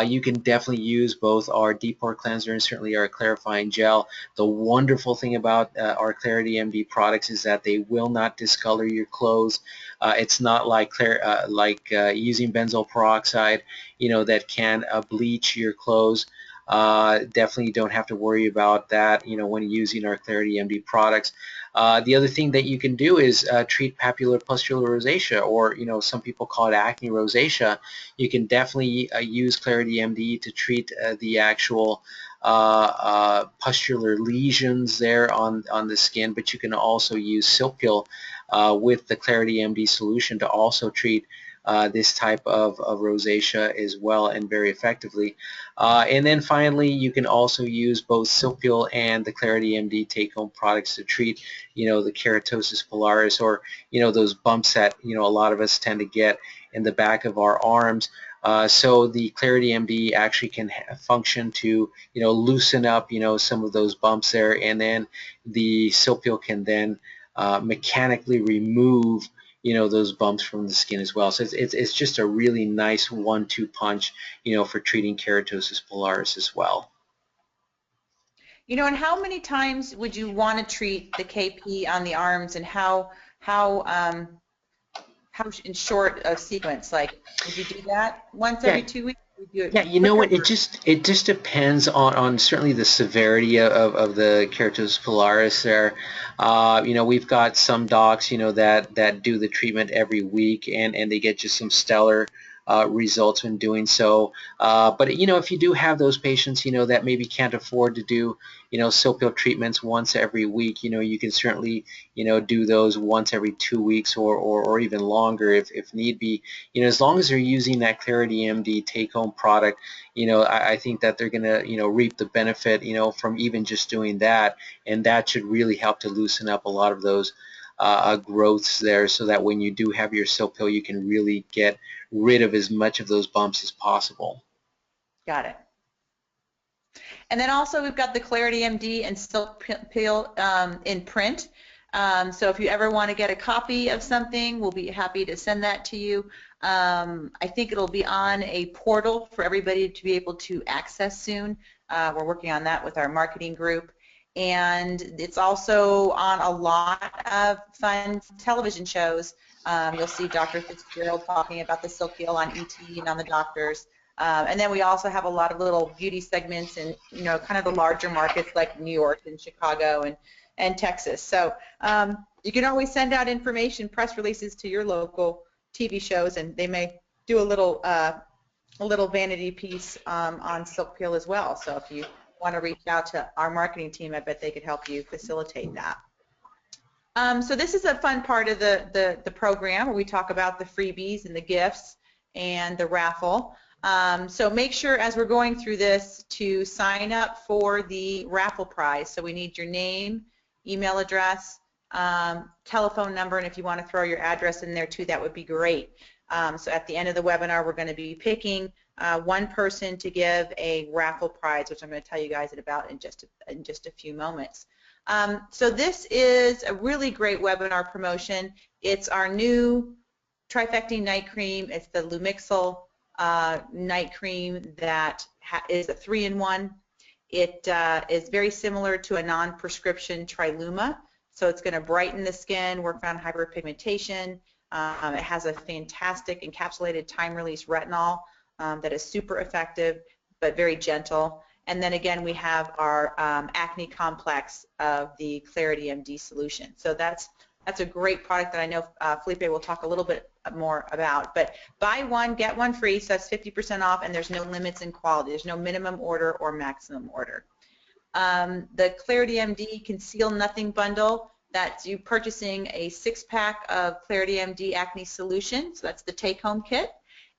Speaker 1: you can definitely use both our deep pore cleanser and certainly our clarifying gel. The wonderful thing about our ClarityMD products is that they will not discolor your clothes. It's not like using benzoyl peroxide, that can bleach your clothes. Definitely don't have to worry about that, when using our ClarityMD products. The other thing that you can do is treat papulopustular rosacea, or some people call it acne rosacea. You can definitely use ClarityMD to treat the actual pustular lesions there on the skin, but you can also use SilkPeel with the ClarityMD solution to also treat this type of rosacea as well, and very effectively. And then finally, you can also use both SilkPeel and the ClarityMD take-home products to treat, the keratosis pilaris, or those bumps that a lot of us tend to get in the back of our arms. So the ClarityMD actually can function to loosen up some of those bumps there, and then the SilkPeel can then mechanically remove those bumps from the skin as well. So it's just a really nice 1-2 punch for treating keratosis pilaris as well.
Speaker 2: And how many times would you want to treat the KP on the arms, and how in short a sequence? Like, would you do that once every 2 weeks? Would you do it
Speaker 1: Yeah, you know
Speaker 2: quicker?
Speaker 1: what? It just depends on certainly the severity of the keratosis pilaris there. We've got some docs that do the treatment every week, and they get just some stellar results when doing so. But if you do have those patients that maybe can't afford to do SilkPeel treatments once every week, you can certainly do those once every 2 weeks, or even longer if need be. As long as they're using that ClarityMD take-home product, I think that they're going to reap the benefit from even just doing that, and that should really help to loosen up a lot of those growths there, so that when you do have your SilkPeel, you can really get rid of as much of those bumps as possible.
Speaker 2: Got it. And then also we've got the ClarityMD and SilkPeel in print. So if you ever want to get a copy of something, we'll be happy to send that to you. I think it'll be on a portal for everybody to be able to access soon. We're working on that with our marketing group. And it's also on a lot of fun television shows. You'll see Dr. Fitzgerald talking about the SilkPeel on ET and on the doctors. And then we also have a lot of little beauty segments in, kind of the larger markets like New York and Chicago and Texas. So you can always send out information, press releases to your local TV shows, and they may do a little vanity piece on SilkPeel as well. So if you want to reach out to our marketing team, I bet they could help you facilitate that. So this is a fun part of the program where we talk about the freebies and the gifts and the raffle. So make sure as we're going through this to sign up for the raffle prize. So we need your name, email address, telephone number, and if you want to throw your address in there too, that would be great. So at the end of the webinar, we're going to be picking one person to give a raffle prize, which I'm going to tell you guys about in just a few moments. So this is a really great webinar promotion. It's our new trifecting night cream. It's the Lumixil night cream that is a 3-in-1. It is very similar to a non-prescription Triluma, so it's going to brighten the skin, work on hyperpigmentation. It has a fantastic encapsulated time-release retinol that is super effective but very gentle. And then again, we have our acne complex of the ClarityMD solution. So that's a great product that I know Felipe will talk a little bit more about. But buy one, get one free, so that's 50% off, and there's no limits in quality. There's no minimum order or maximum order. The ClarityMD Conceal Nothing Bundle, that's you purchasing a 6-pack of ClarityMD Acne Solution, so that's the take-home kit,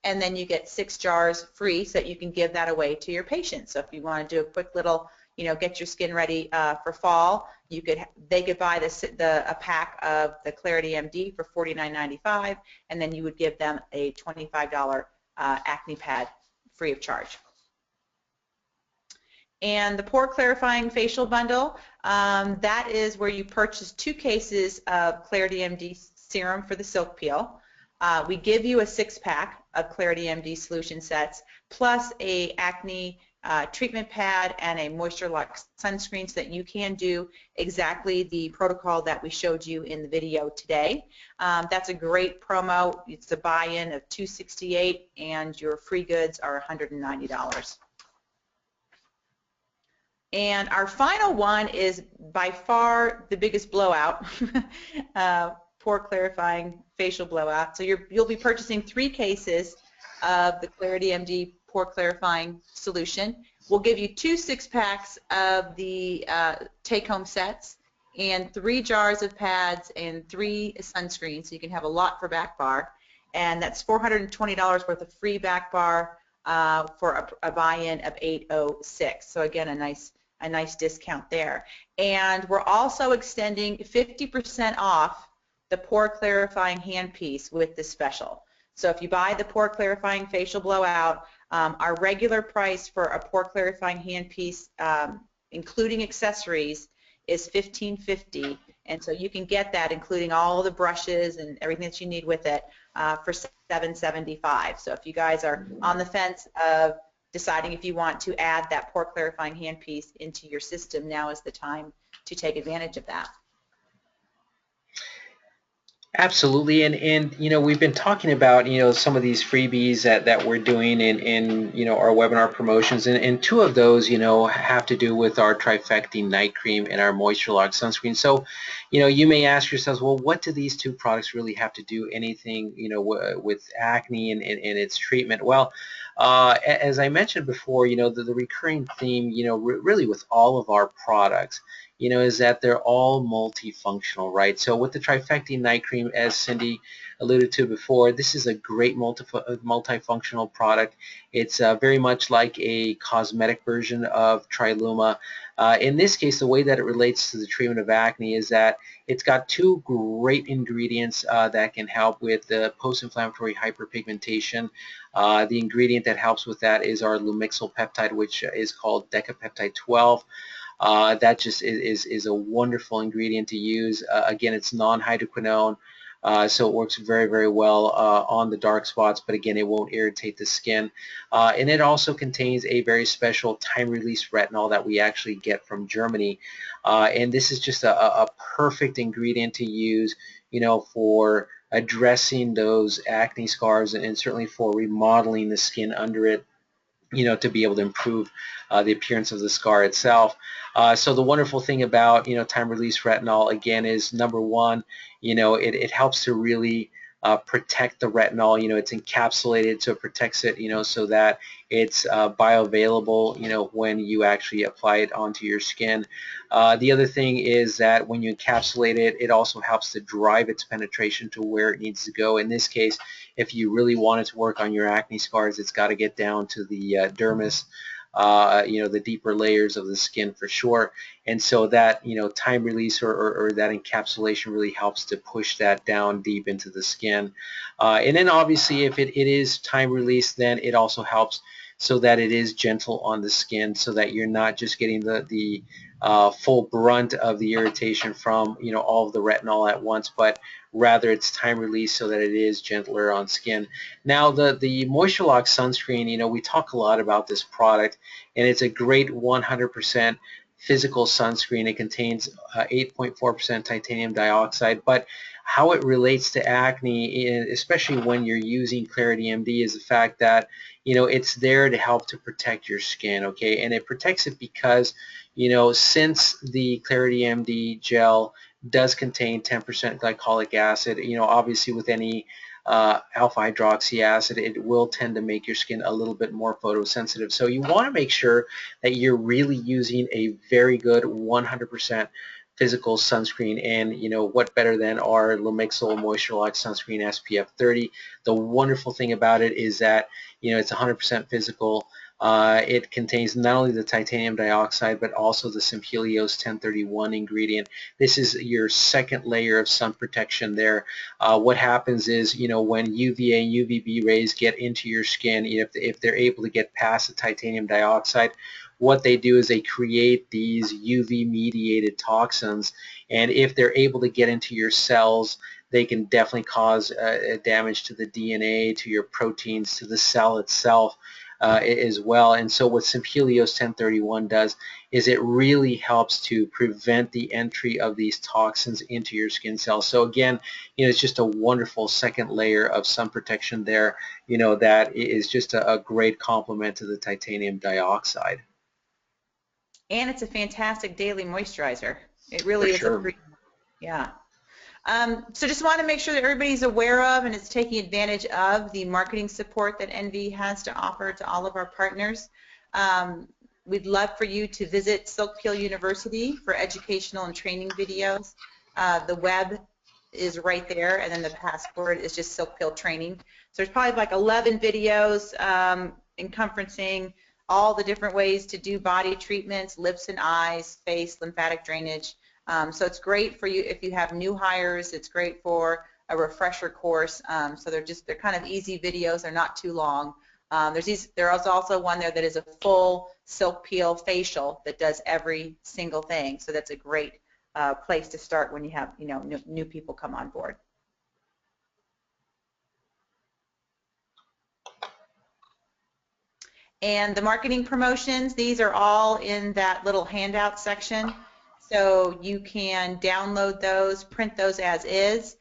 Speaker 2: and then you get 6 jars free so that you can give that away to your patients. So if you want to do a quick little, get your skin ready for fall, they could buy a pack of the ClarityMD for $49.95, and then you would give them a $25 acne pad free of charge. And the Pore Clarifying Facial Bundle, that is where you purchase 2 cases of ClarityMD serum for the Silk Peel. We give you a 6-pack of ClarityMD solution sets plus a acne treatment pad and a moisture lock sunscreen so that you can do exactly the protocol that we showed you in the video today. That's a great promo. It's a buy-in of $268 and your free goods are $190. And our final one is by far the biggest blowout, Pore Clarifying Facial Blowout. So you'll be purchasing 3 cases of the ClarityMD Pore Clarifying Solution. We'll give you 2 6-packs of the take-home sets and 3 jars of pads and 3 sunscreens, so you can have a lot for back bar. And that's $420 worth of free back bar for a buy-in of $806. So again, a nice discount there. And we're also extending 50% off the Pore Clarifying handpiece with this special. So if you buy the Pore Clarifying Facial Blowout, our regular price for a Pore Clarifying handpiece, including accessories, is $15.50, and so you can get that including all the brushes and everything that you need with it for $7.75. So if you guys are on the fence of deciding if you want to add that Pore Clarifying handpiece into your system, now is the time to take advantage of that.
Speaker 1: Absolutely, and you know, we've been talking about, you know, some of these freebies that we're doing in you know, our webinar promotions, and 2 of those, you know, have to do with our trifecting night cream and our moisture lock sunscreen. So, you know, you may ask yourselves, well, what do these 2 products really have to do anything, you know, with acne and its treatment? Well, as I mentioned before, you know, the recurring theme, you know, really with all of our products, you know, is that they're all multifunctional, right? So with the trifecting night cream, as Cindy alluded to before, this is a great multifunctional product. It's very much like a cosmetic version of Triluma. In this case, the way that it relates to the treatment of acne is that it's got 2 great ingredients that can help with the post-inflammatory hyperpigmentation. The ingredient that helps with that is our Lumixyl peptide, which is called Decapeptide 12. That just is a wonderful ingredient to use. Again, it's non-hydroquinone, so it works very, very well on the dark spots, but again, it won't irritate the skin. And it also contains a very special time-release retinol that we actually get from Germany. And this is just a perfect ingredient to use, you know, for addressing those acne scars and certainly for remodeling the skin under it, you know, to be able to improve the appearance of the scar itself. So the wonderful thing about, you know, time-release retinol, again, is number one, you know, it helps to really protect the retinol. You know, it's encapsulated, so it protects it, you know, so that it's bioavailable, you know, when you actually apply it onto your skin. The other thing is that when you encapsulate it, it also helps to drive its penetration to where it needs to go. In this case, if you really want it to work on your acne scars, it's got to get down to the dermis, you know, the deeper layers of the skin for sure. And so that, you know, time release or that encapsulation really helps to push that down deep into the skin. And then obviously if it is time release, then it also helps so that it is gentle on the skin, so that you're not just getting the full brunt of the irritation from, you know, all of the retinol at once, but rather it's time release so that it is gentler on skin. Now the Moisture Lock sunscreen, you know, we talk a lot about this product, and it's a great 100% physical sunscreen. It contains 8.4% titanium dioxide, but how it relates to acne, especially when you're using ClarityMD, is the fact that, you know, it's there to help to protect your skin, okay? And it protects it because, you know, since the ClarityMD gel does contain 10% glycolic acid, you know, obviously with any alpha hydroxy acid, it will tend to make your skin a little bit more photosensitive. So you want to make sure that you're really using a very good 100% physical sunscreen, and you know what better than our Lumixyl Moisture Lock Sunscreen SPF 30. The wonderful thing about it is that, you know, it's 100% physical. It contains not only the titanium dioxide but also the Simpelios 1031 ingredient. This is your second layer of sun protection there. What happens is, you know, when UVA and UVB rays get into your skin, if they're able to get past the titanium dioxide, what they do is they create these UV mediated toxins, and if they're able to get into your cells, they can definitely cause damage to the DNA, to your proteins, to the cell itself as well. And so what Simpelios 1031 does is it really helps to prevent the entry of these toxins into your skin cells. So again, it's just a wonderful second layer of sun protection there, that is just a great complement to the titanium dioxide.
Speaker 2: And it's a fantastic daily moisturizer. It
Speaker 1: For
Speaker 2: really is a
Speaker 1: sure.
Speaker 2: yeah. So just want to make sure that everybody's aware of and is taking advantage of the marketing support that NV has to offer to all of our partners. We'd love for you to visit SilkPeel University for educational and training videos. The web is right there, and then the password is just SilkPeel Training. So there's probably like 11 videos encompassing all the different ways to do body treatments, lips and eyes, face, lymphatic drainage. So it's great for you if you have new hires. It's great for a refresher course. So they're kind of easy videos. They're not too long. There's also one there that is a full silk peel facial that does every single thing. So that's a great place to start when you have new people come on board. And the marketing promotions, these are all in that little handout section. So you can download those, print those as is.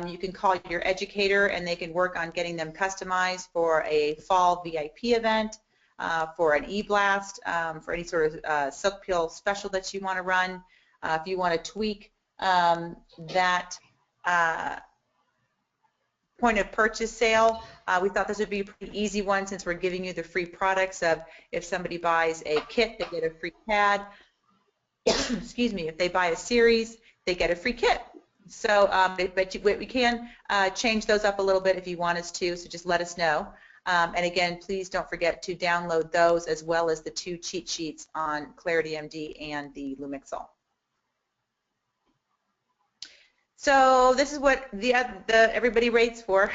Speaker 2: You can call your educator and they can work on getting them customized for a fall VIP event, for an e-blast, for any sort of silk peel special that you want to run. If you want to tweak that point of purchase sale, we thought this would be a pretty easy one since we're giving you the free products of if somebody buys a kit, they get a free pad. Excuse me, if they buy a series, they get a free kit. So, but we can change those up a little bit if you want us to, so just let us know. And again, please don't forget to download those as well as the 2 cheat sheets on ClarityMD and the Lumixol. So this is what the everybody rates for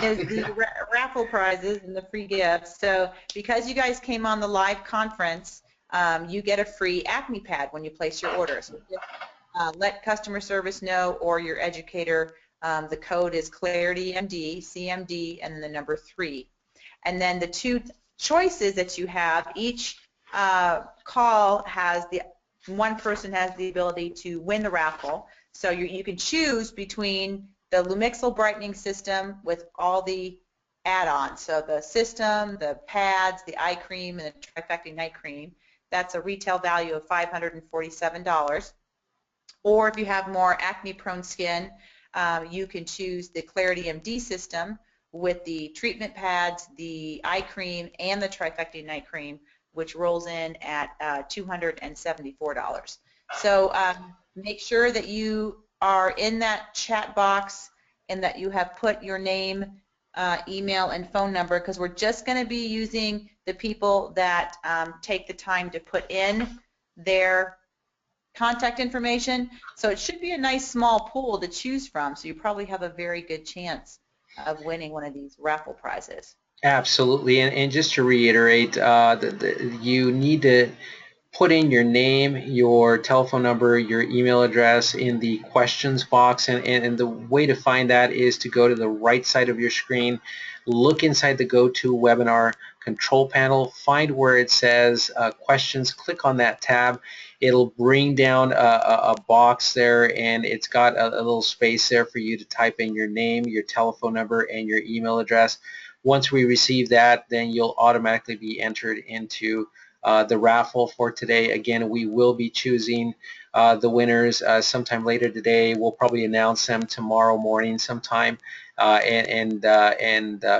Speaker 2: is the raffle prizes and the free gifts. So because you guys came on the live conference, you get a free acne pad when you place your order. So just let customer service know or your educator. The code is ClarityMD, CMD, and then the number 3. And then the 2 choices that you have, each call has one person has the ability to win the raffle. So you can choose between the Lumixol brightening system with all the add-ons. So the system, the pads, the eye cream, and the trifecta night cream. That's a retail value of $547. Or if you have more acne-prone skin, you can choose the ClarityMD system with the treatment pads, the eye cream, and the trifecta night cream, which rolls in at $274. So make sure that you are in that chat box and that you have put your name, email, and phone number, because we're just going to be using the people that take the time to put in their contact information. So it should be a nice small pool to choose from, so you probably have a very good chance of winning one of these raffle prizes.
Speaker 1: Absolutely, and just to reiterate, you need to put in your name, your telephone number, your email address in the questions box, and the way to find that is to go to the right side of your screen, look inside the GoToWebinar control panel, find where it says questions, click on that tab. It'll bring down a box there, and it's got a little space there for you to type in your name, your telephone number, and your email address. Once we receive that, then you'll automatically be entered into the raffle for today. Again, we will be choosing the winners sometime later today. We'll probably announce them tomorrow morning sometime and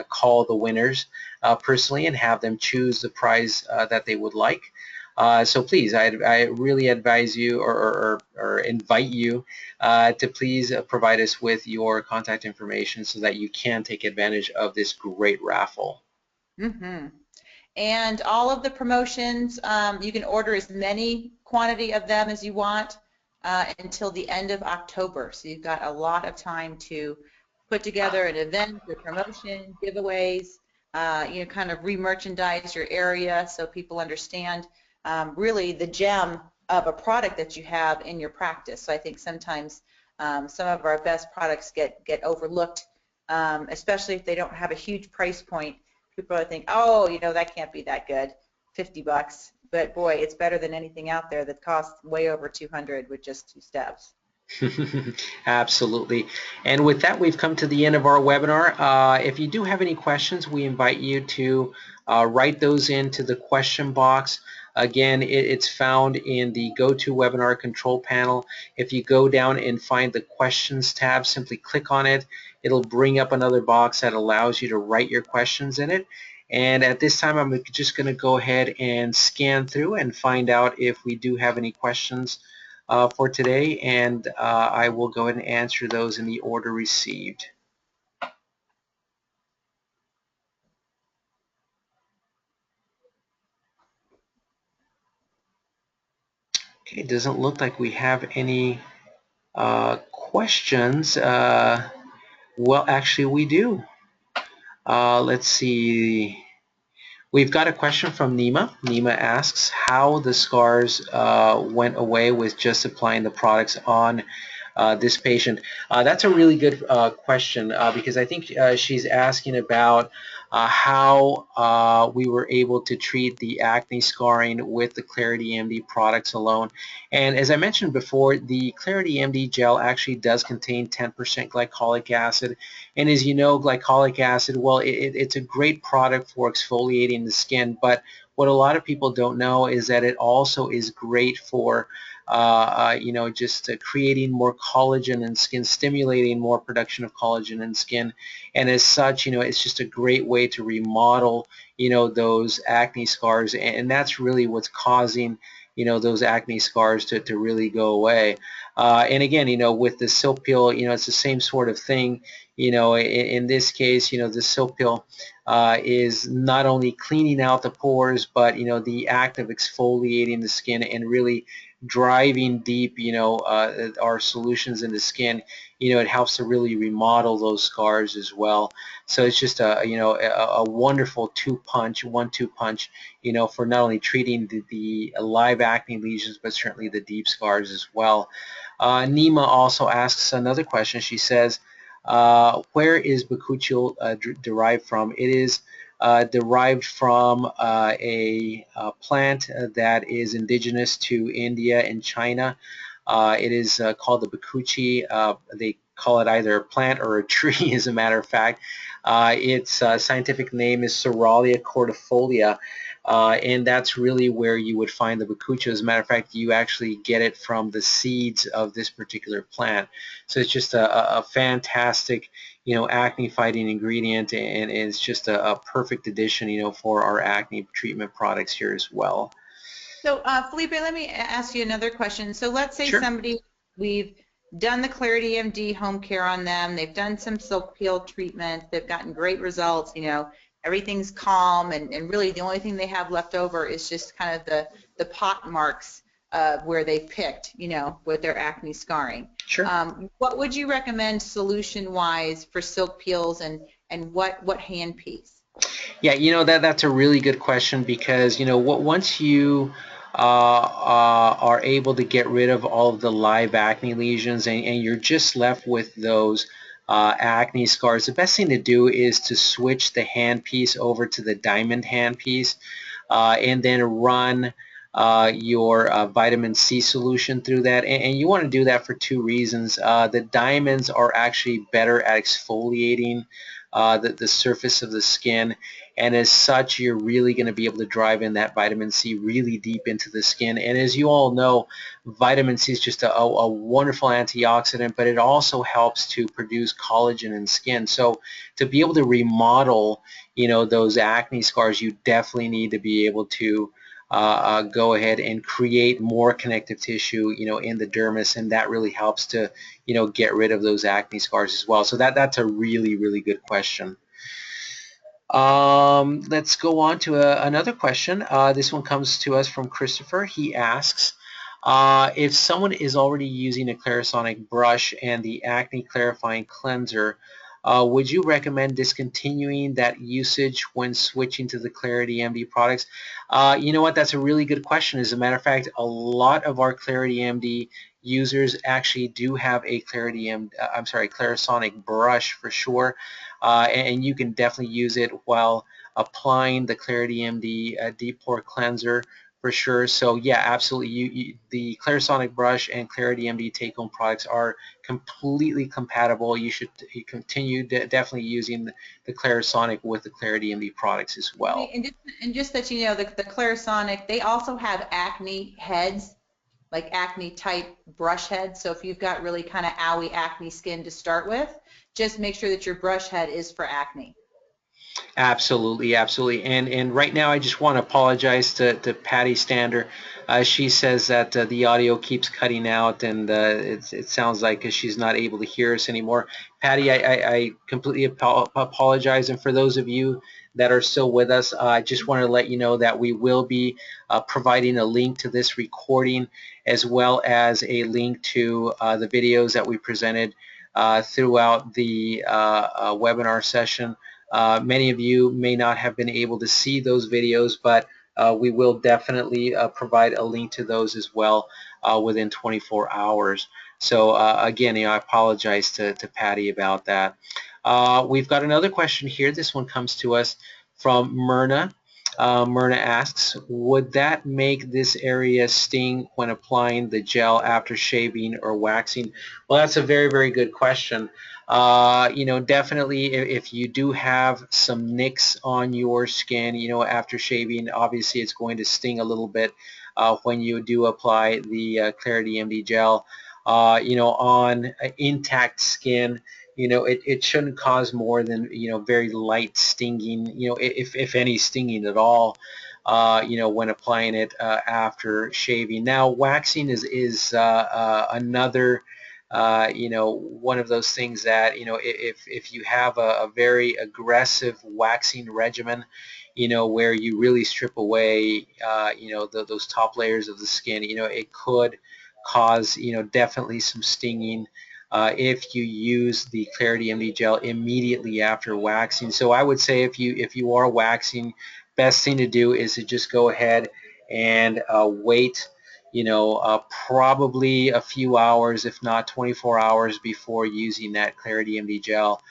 Speaker 1: call the winners personally and have them choose the prize that they would like. So please, I really advise you or invite you to please provide us with your contact information so that you can take advantage of this great raffle.
Speaker 2: Mm-hmm. And all of the promotions, you can order as many quantity of them as you want until the end of October. So you've got a lot of time to put together an event, a promotion, giveaways. kind of re-merchandise your area so people understand really the gem of a product that you have in your practice. So I think sometimes some of our best products get overlooked, especially if they don't have a huge price point. People think, oh, that can't be that good, $50. But boy, it's better than anything out there that costs way over 200 with just 2 steps.
Speaker 1: Absolutely. And with that, we've come to the end of our webinar. If you do have any questions, we invite you to write those into the question box. Again, it's found in the GoToWebinar control panel. If you go down and find the questions tab, simply click on it. It'll bring up another box that allows you to write your questions in it. And at this time, I'm just going to go ahead and scan through and find out if we do have any questions for today, and I will go ahead and answer those in the order received. Okay, it doesn't look like we have any questions. Well, actually, we do. Let's see. We've got a question from Nima. Nima asks how the scars went away with just applying the products on this patient. That's a really good question because I think she's asking about how we were able to treat the acne scarring with the ClarityMD products alone. And as I mentioned before, the ClarityMD gel actually does contain 10% glycolic acid. And as you know, glycolic acid, well, it's a great product for exfoliating the skin, but what a lot of people don't know is that it also is great for just creating more collagen in skin, stimulating more production of collagen in skin, and as such, it's just a great way to remodel, those acne scars, and that's really what's causing, those acne scars to really go away. And again, with the SilkPeel, it's the same sort of thing. In this case, the SilkPeel is not only cleaning out the pores, but the act of exfoliating the skin and really driving deep, our solutions in the skin, it helps to really remodel those scars as well. So it's just a wonderful one-two punch, for not only treating the live acne lesions, but certainly the deep scars as well. Nima also asks another question. She says, where is bakuchiol derived from? It is derived from a plant that is indigenous to India and China. It is called the bakuchi. They call it either a plant or a tree, as a matter of fact. Its scientific name is Soralia cordifolia. And that's really where you would find the bakuchi. As a matter of fact, you actually get it from the seeds of this particular plant. So it's just a fantastic, acne fighting ingredient, and it's just a perfect addition, for our acne treatment products here as well.
Speaker 2: So Felipe, let me ask you another question. So let's say
Speaker 1: Sure.
Speaker 2: somebody, we've done the ClarityMD home care on them, they've done some SilkPeel treatment, they've gotten great results, everything's calm, and really the only thing they have left over is just kind of the pot marks where they picked, with their acne scarring.
Speaker 1: Sure.
Speaker 2: What would you recommend solution-wise for SilkPeels, and what hand piece?
Speaker 1: Yeah, that's a really good question because, once you are able to get rid of all of the live acne lesions and you're just left with those acne scars, the best thing to do is to switch the handpiece over to the diamond handpiece and then run your vitamin C solution through that. And you want to do that for two reasons. The diamonds are actually better at exfoliating the surface of the skin, and as such you're really going to be able to drive in that vitamin C really deep into the skin. And as you all know, vitamin C is just a wonderful antioxidant, but it also helps to produce collagen in skin. So to be able to remodel those acne scars, you definitely need to be able to go ahead and create more connective tissue, in the dermis, and that really helps to, get rid of those acne scars as well. So that's a really, really good question. Let's go on to another question. This one comes to us from Christopher. He asks, if someone is already using a Clarisonic brush and the acne clarifying cleanser, would you recommend discontinuing that usage when switching to the ClarityMD products? You know what? That's a really good question. As a matter of fact, a lot of our ClarityMD users actually do have a Clarisonic brush for sure, and you can definitely use it while applying the ClarityMD Deep Pore Cleanser for sure. So yeah, absolutely. The Clarisonic brush and ClarityMD take-home products are completely compatible. You should continue definitely using the Clarisonic with the ClarityMD products as well.
Speaker 2: And just that you know, the Clarisonic, they also have acne heads, like acne type brush heads. So if you've got really kind of owy acne skin to start with, just make sure that your brush head is for acne.
Speaker 1: Absolutely, absolutely. And right now I just want to apologize to Patty Stander. She says that the audio keeps cutting out, and it sounds like she's not able to hear us anymore. Patty, I completely apologize. And for those of you that are still with us, I just want to let you know that we will be providing a link to this recording, as well as a link to the videos that we presented throughout the webinar session. Many of you may not have been able to see those videos, but we will definitely provide a link to those as well within 24 hours. So again, I apologize to Patty about that. We've got another question here. This one comes to us from Myrna. Myrna asks, would that make this area sting when applying the gel after shaving or waxing? Well, that's a very, very good question. You know, definitely if you do have some nicks on your skin, you know, after shaving, obviously it's going to sting a little bit when you do apply the ClarityMD gel. You know, on intact skin, you know, it shouldn't cause more than, you know, very light stinging, you know, if any stinging at all, you know, when applying it after shaving. Now, waxing is another you know, one of those things that, you know, if you have a very aggressive waxing regimen, you know, where you really strip away, you know, those top layers of the skin, you know, it could cause, you know, definitely some stinging if you use the ClarityMD gel immediately after waxing. So I would say if you are waxing, best thing to do is to just go ahead and wait, you know, probably a few hours, if not 24 hours before using that ClarityMD gel,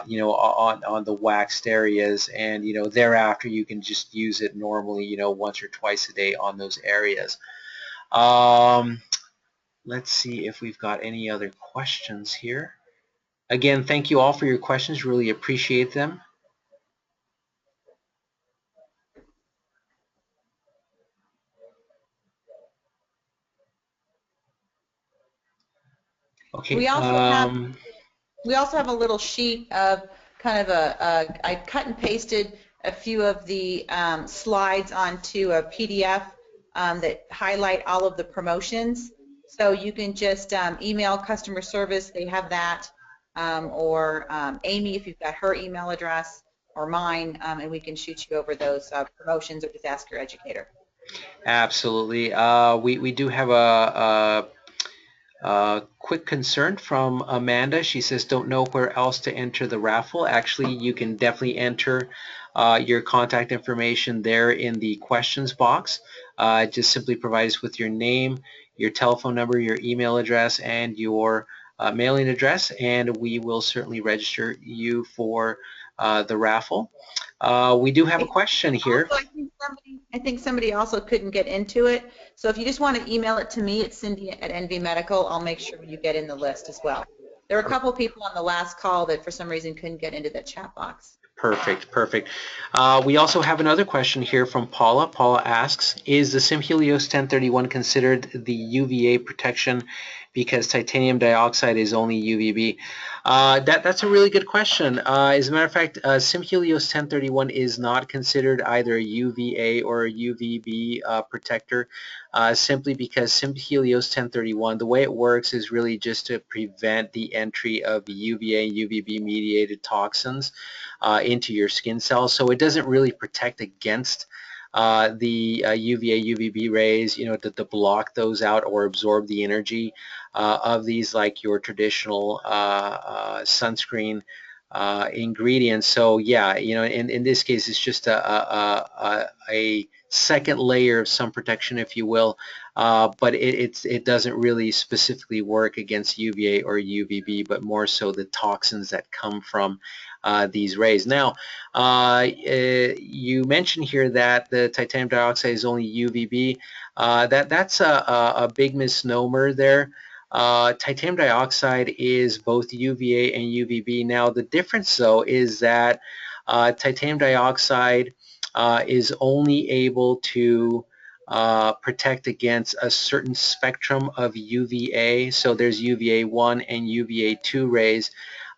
Speaker 1: you know, on the waxed areas, and, you know, thereafter you can just use it normally, you know, once or twice a day on those areas. Let's see if we've got any other questions here. Again, thank you all for your questions. Really appreciate them. Okay.
Speaker 2: We also have a little sheet of kind of I cut and pasted a few of the slides onto a PDF that highlight all of the promotions. So you can just email customer service, they have that, or Amy if you've got her email address, or mine, and we can shoot you over those promotions, or just ask your educator.
Speaker 1: Absolutely. We do have a quick concern from Amanda. She says, don't know where else to enter the raffle. Actually, you can definitely enter your contact information there in the questions box. Just simply provide us with your name, your telephone number, your email address, and your mailing address, and we will certainly register you for the raffle. We do have a question here.
Speaker 2: Also, I think somebody also couldn't get into it. So if you just want to email it to me at Cindy@NV I'll make sure you get in the list as well. There were a couple people on the last call that for some reason couldn't get into that chat box.
Speaker 1: Perfect, perfect. We also have another question here from Paula. Paula asks, is the SimHelios 1031 considered the UVA protection because titanium dioxide is only UVB? That's a really good question. As a matter of fact, SimHelios 1031 is not considered either a UVA or a UVB protector, simply because SimHelios 1031, the way it works is really just to prevent the entry of UVA and UVB mediated toxins into your skin cells. So it doesn't really protect against the UVA, UVB rays, to block those out or absorb the energy of these, like your traditional sunscreen ingredients. So yeah, in this case, it's just a second layer of sun protection, if you will, but it doesn't really specifically work against UVA or UVB, but more so the toxins that come from these rays. Now, you mentioned here that the titanium dioxide is only UVB. That's a big misnomer there. Titanium dioxide is both UVA and UVB. Now, the difference, though, is that titanium dioxide is only able to protect against a certain spectrum of UVA. So there's UVA1 and UVA2 rays.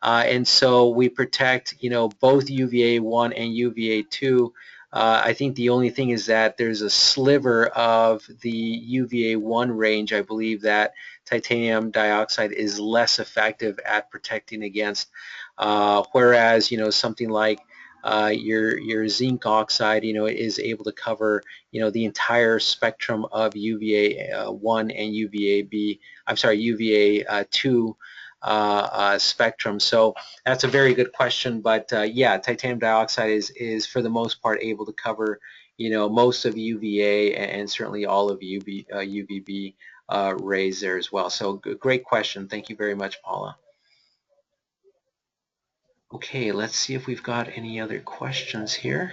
Speaker 1: And so we protect, both UVA1 and UVA2. I think the only thing is that there's a sliver of the UVA1 range, I believe, that titanium dioxide is less effective at protecting against, whereas something like your zinc oxide, is able to cover, the entire spectrum of UVA1 and UVA-B. I'm sorry, UVA2 spectrum. So that's a very good question. But yeah, titanium dioxide is for the most part able to cover, most of UVA and certainly all of UVB rays there as well. So great question. Thank you very much, Paula. Okay, let's see if we've got any other questions here.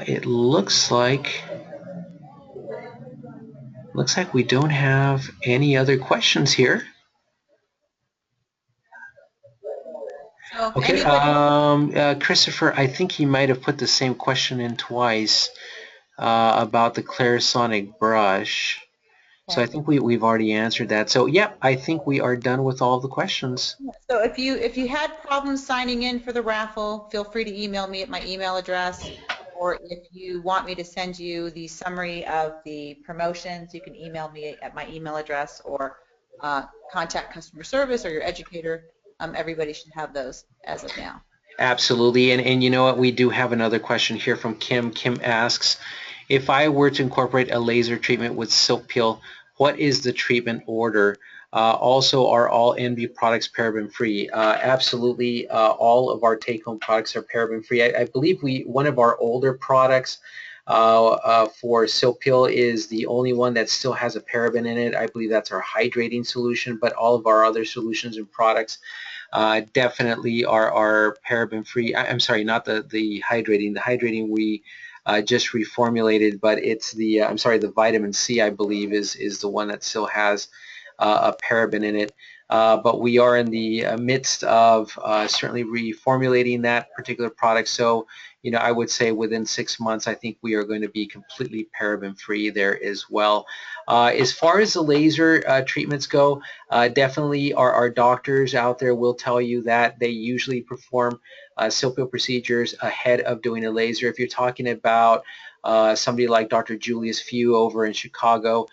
Speaker 1: It looks like we don't have any other questions here.
Speaker 2: So if
Speaker 1: Okay,
Speaker 2: anybody,
Speaker 1: Christopher, I think he might have put the same question in twice about the Clarisonic brush. So I
Speaker 2: okay.
Speaker 1: think we've already answered that. So yeah, I think we are done with all the questions.
Speaker 2: So if you had problems signing in for the raffle, feel free to email me at my email address, or if you want me to send you the summary of the promotions, you can email me at my email address, or contact customer service or your educator. Everybody should have those as of now.
Speaker 1: Absolutely, and you know what? We do have another question here from Kim. Kim asks, if I were to incorporate a laser treatment with SilkPeel, what is the treatment order? Also, are all NB products paraben free? Absolutely, all of our take-home products are paraben free. I believe one of our older products for SilkPeel is the only one that still has a paraben in it. I believe that's our hydrating solution, but all of our other solutions and products definitely are paraben free. I'm sorry, not the hydrating. The hydrating we just reformulated, but it's the I'm sorry, the vitamin C, I believe, is the one that still has a paraben in it. But we are in the midst of certainly reformulating that particular product. So, I would say within 6 months, I think we are going to be completely paraben free there as well. As far as the laser treatments go, definitely our doctors out there will tell you that they usually perform SilkPeel procedures ahead of doing a laser. If you're talking about somebody like Dr. Julius Few over in Chicago,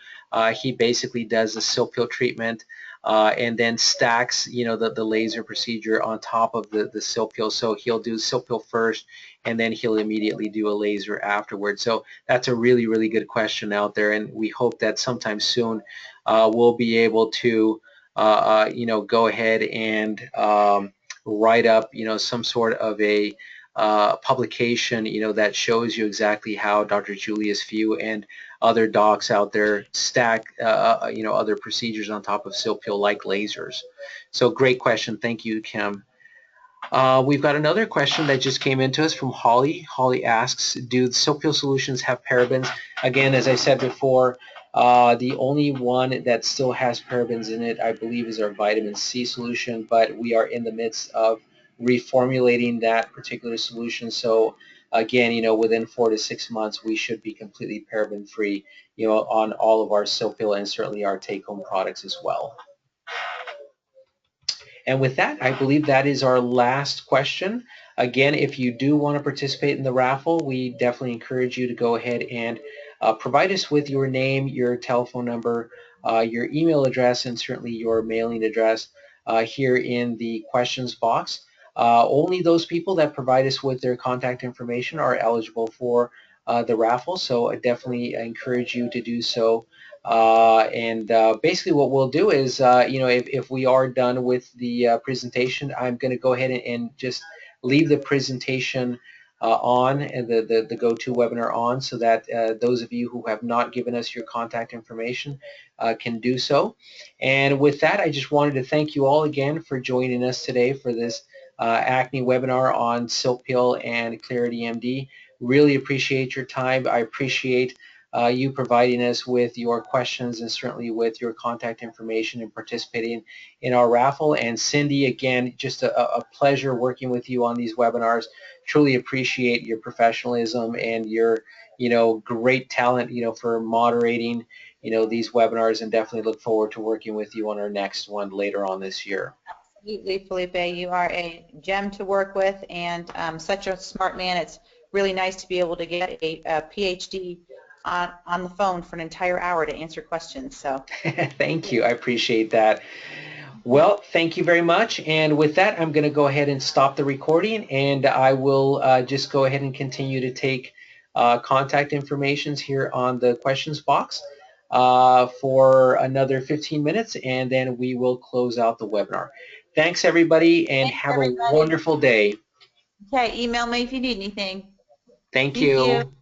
Speaker 1: he basically does the SilkPeel treatment and then stacks, the laser procedure on top of the SilkPeel. So he'll do SilkPeel first, and then he'll immediately do a laser afterwards. So that's a really, really good question out there, and we hope that sometime soon we'll be able to, go ahead and write up, some sort of a publication, that shows you exactly how Dr. Julius Few and other docs out there stack, other procedures on top of SilkPeel like lasers. So great question. Thank you, Kim. We've got another question that just came into us from Holly. Holly asks, do the SilkPeel solutions have parabens? Again, as I said before, the only one that still has parabens in it, I believe, is our vitamin C solution, but we are in the midst of reformulating that particular solution. So again, within 4 to 6 months, we should be completely paraben free, on all of our SilkPeel and certainly our take-home products as well. And with that, I believe that is our last question. Again, if you do want to participate in the raffle, we definitely encourage you to go ahead and provide us with your name, your telephone number, your email address, and certainly your mailing address here in the questions box. Only those people that provide us with their contact information are eligible for the raffle, so I definitely encourage you to do so. And basically what we'll do is, if we are done with the presentation, I'm going to go ahead and just leave the presentation on, and the GoToWebinar on, so that those of you who have not given us your contact information can do so. And with that, I just wanted to thank you all again for joining us today for this acne webinar on SilkPeel and ClarityMD. Really appreciate your time. I appreciate you providing us with your questions and certainly with your contact information and participating in our raffle. And Cindy, again, just a pleasure working with you on these webinars. Truly appreciate your professionalism and your great talent for moderating these webinars, and definitely look forward to working with you on our next one later on this year.
Speaker 2: Absolutely, Felipe. You are a gem to work with, and such a smart man. It's really nice to be able to get a PhD on the phone for an entire hour to answer questions. So,
Speaker 1: thank you. I appreciate that. Well, thank you very much. And with that, I'm going to go ahead and stop the recording, and I will just go ahead and continue to take contact informations here on the questions box for another 15 minutes, and then we will close out the webinar. Thanks, everybody, and
Speaker 2: thanks,
Speaker 1: have a
Speaker 2: everybody.
Speaker 1: wonderful day.
Speaker 2: Okay, email me if you need anything.
Speaker 1: Thank
Speaker 2: Thank you.
Speaker 1: you.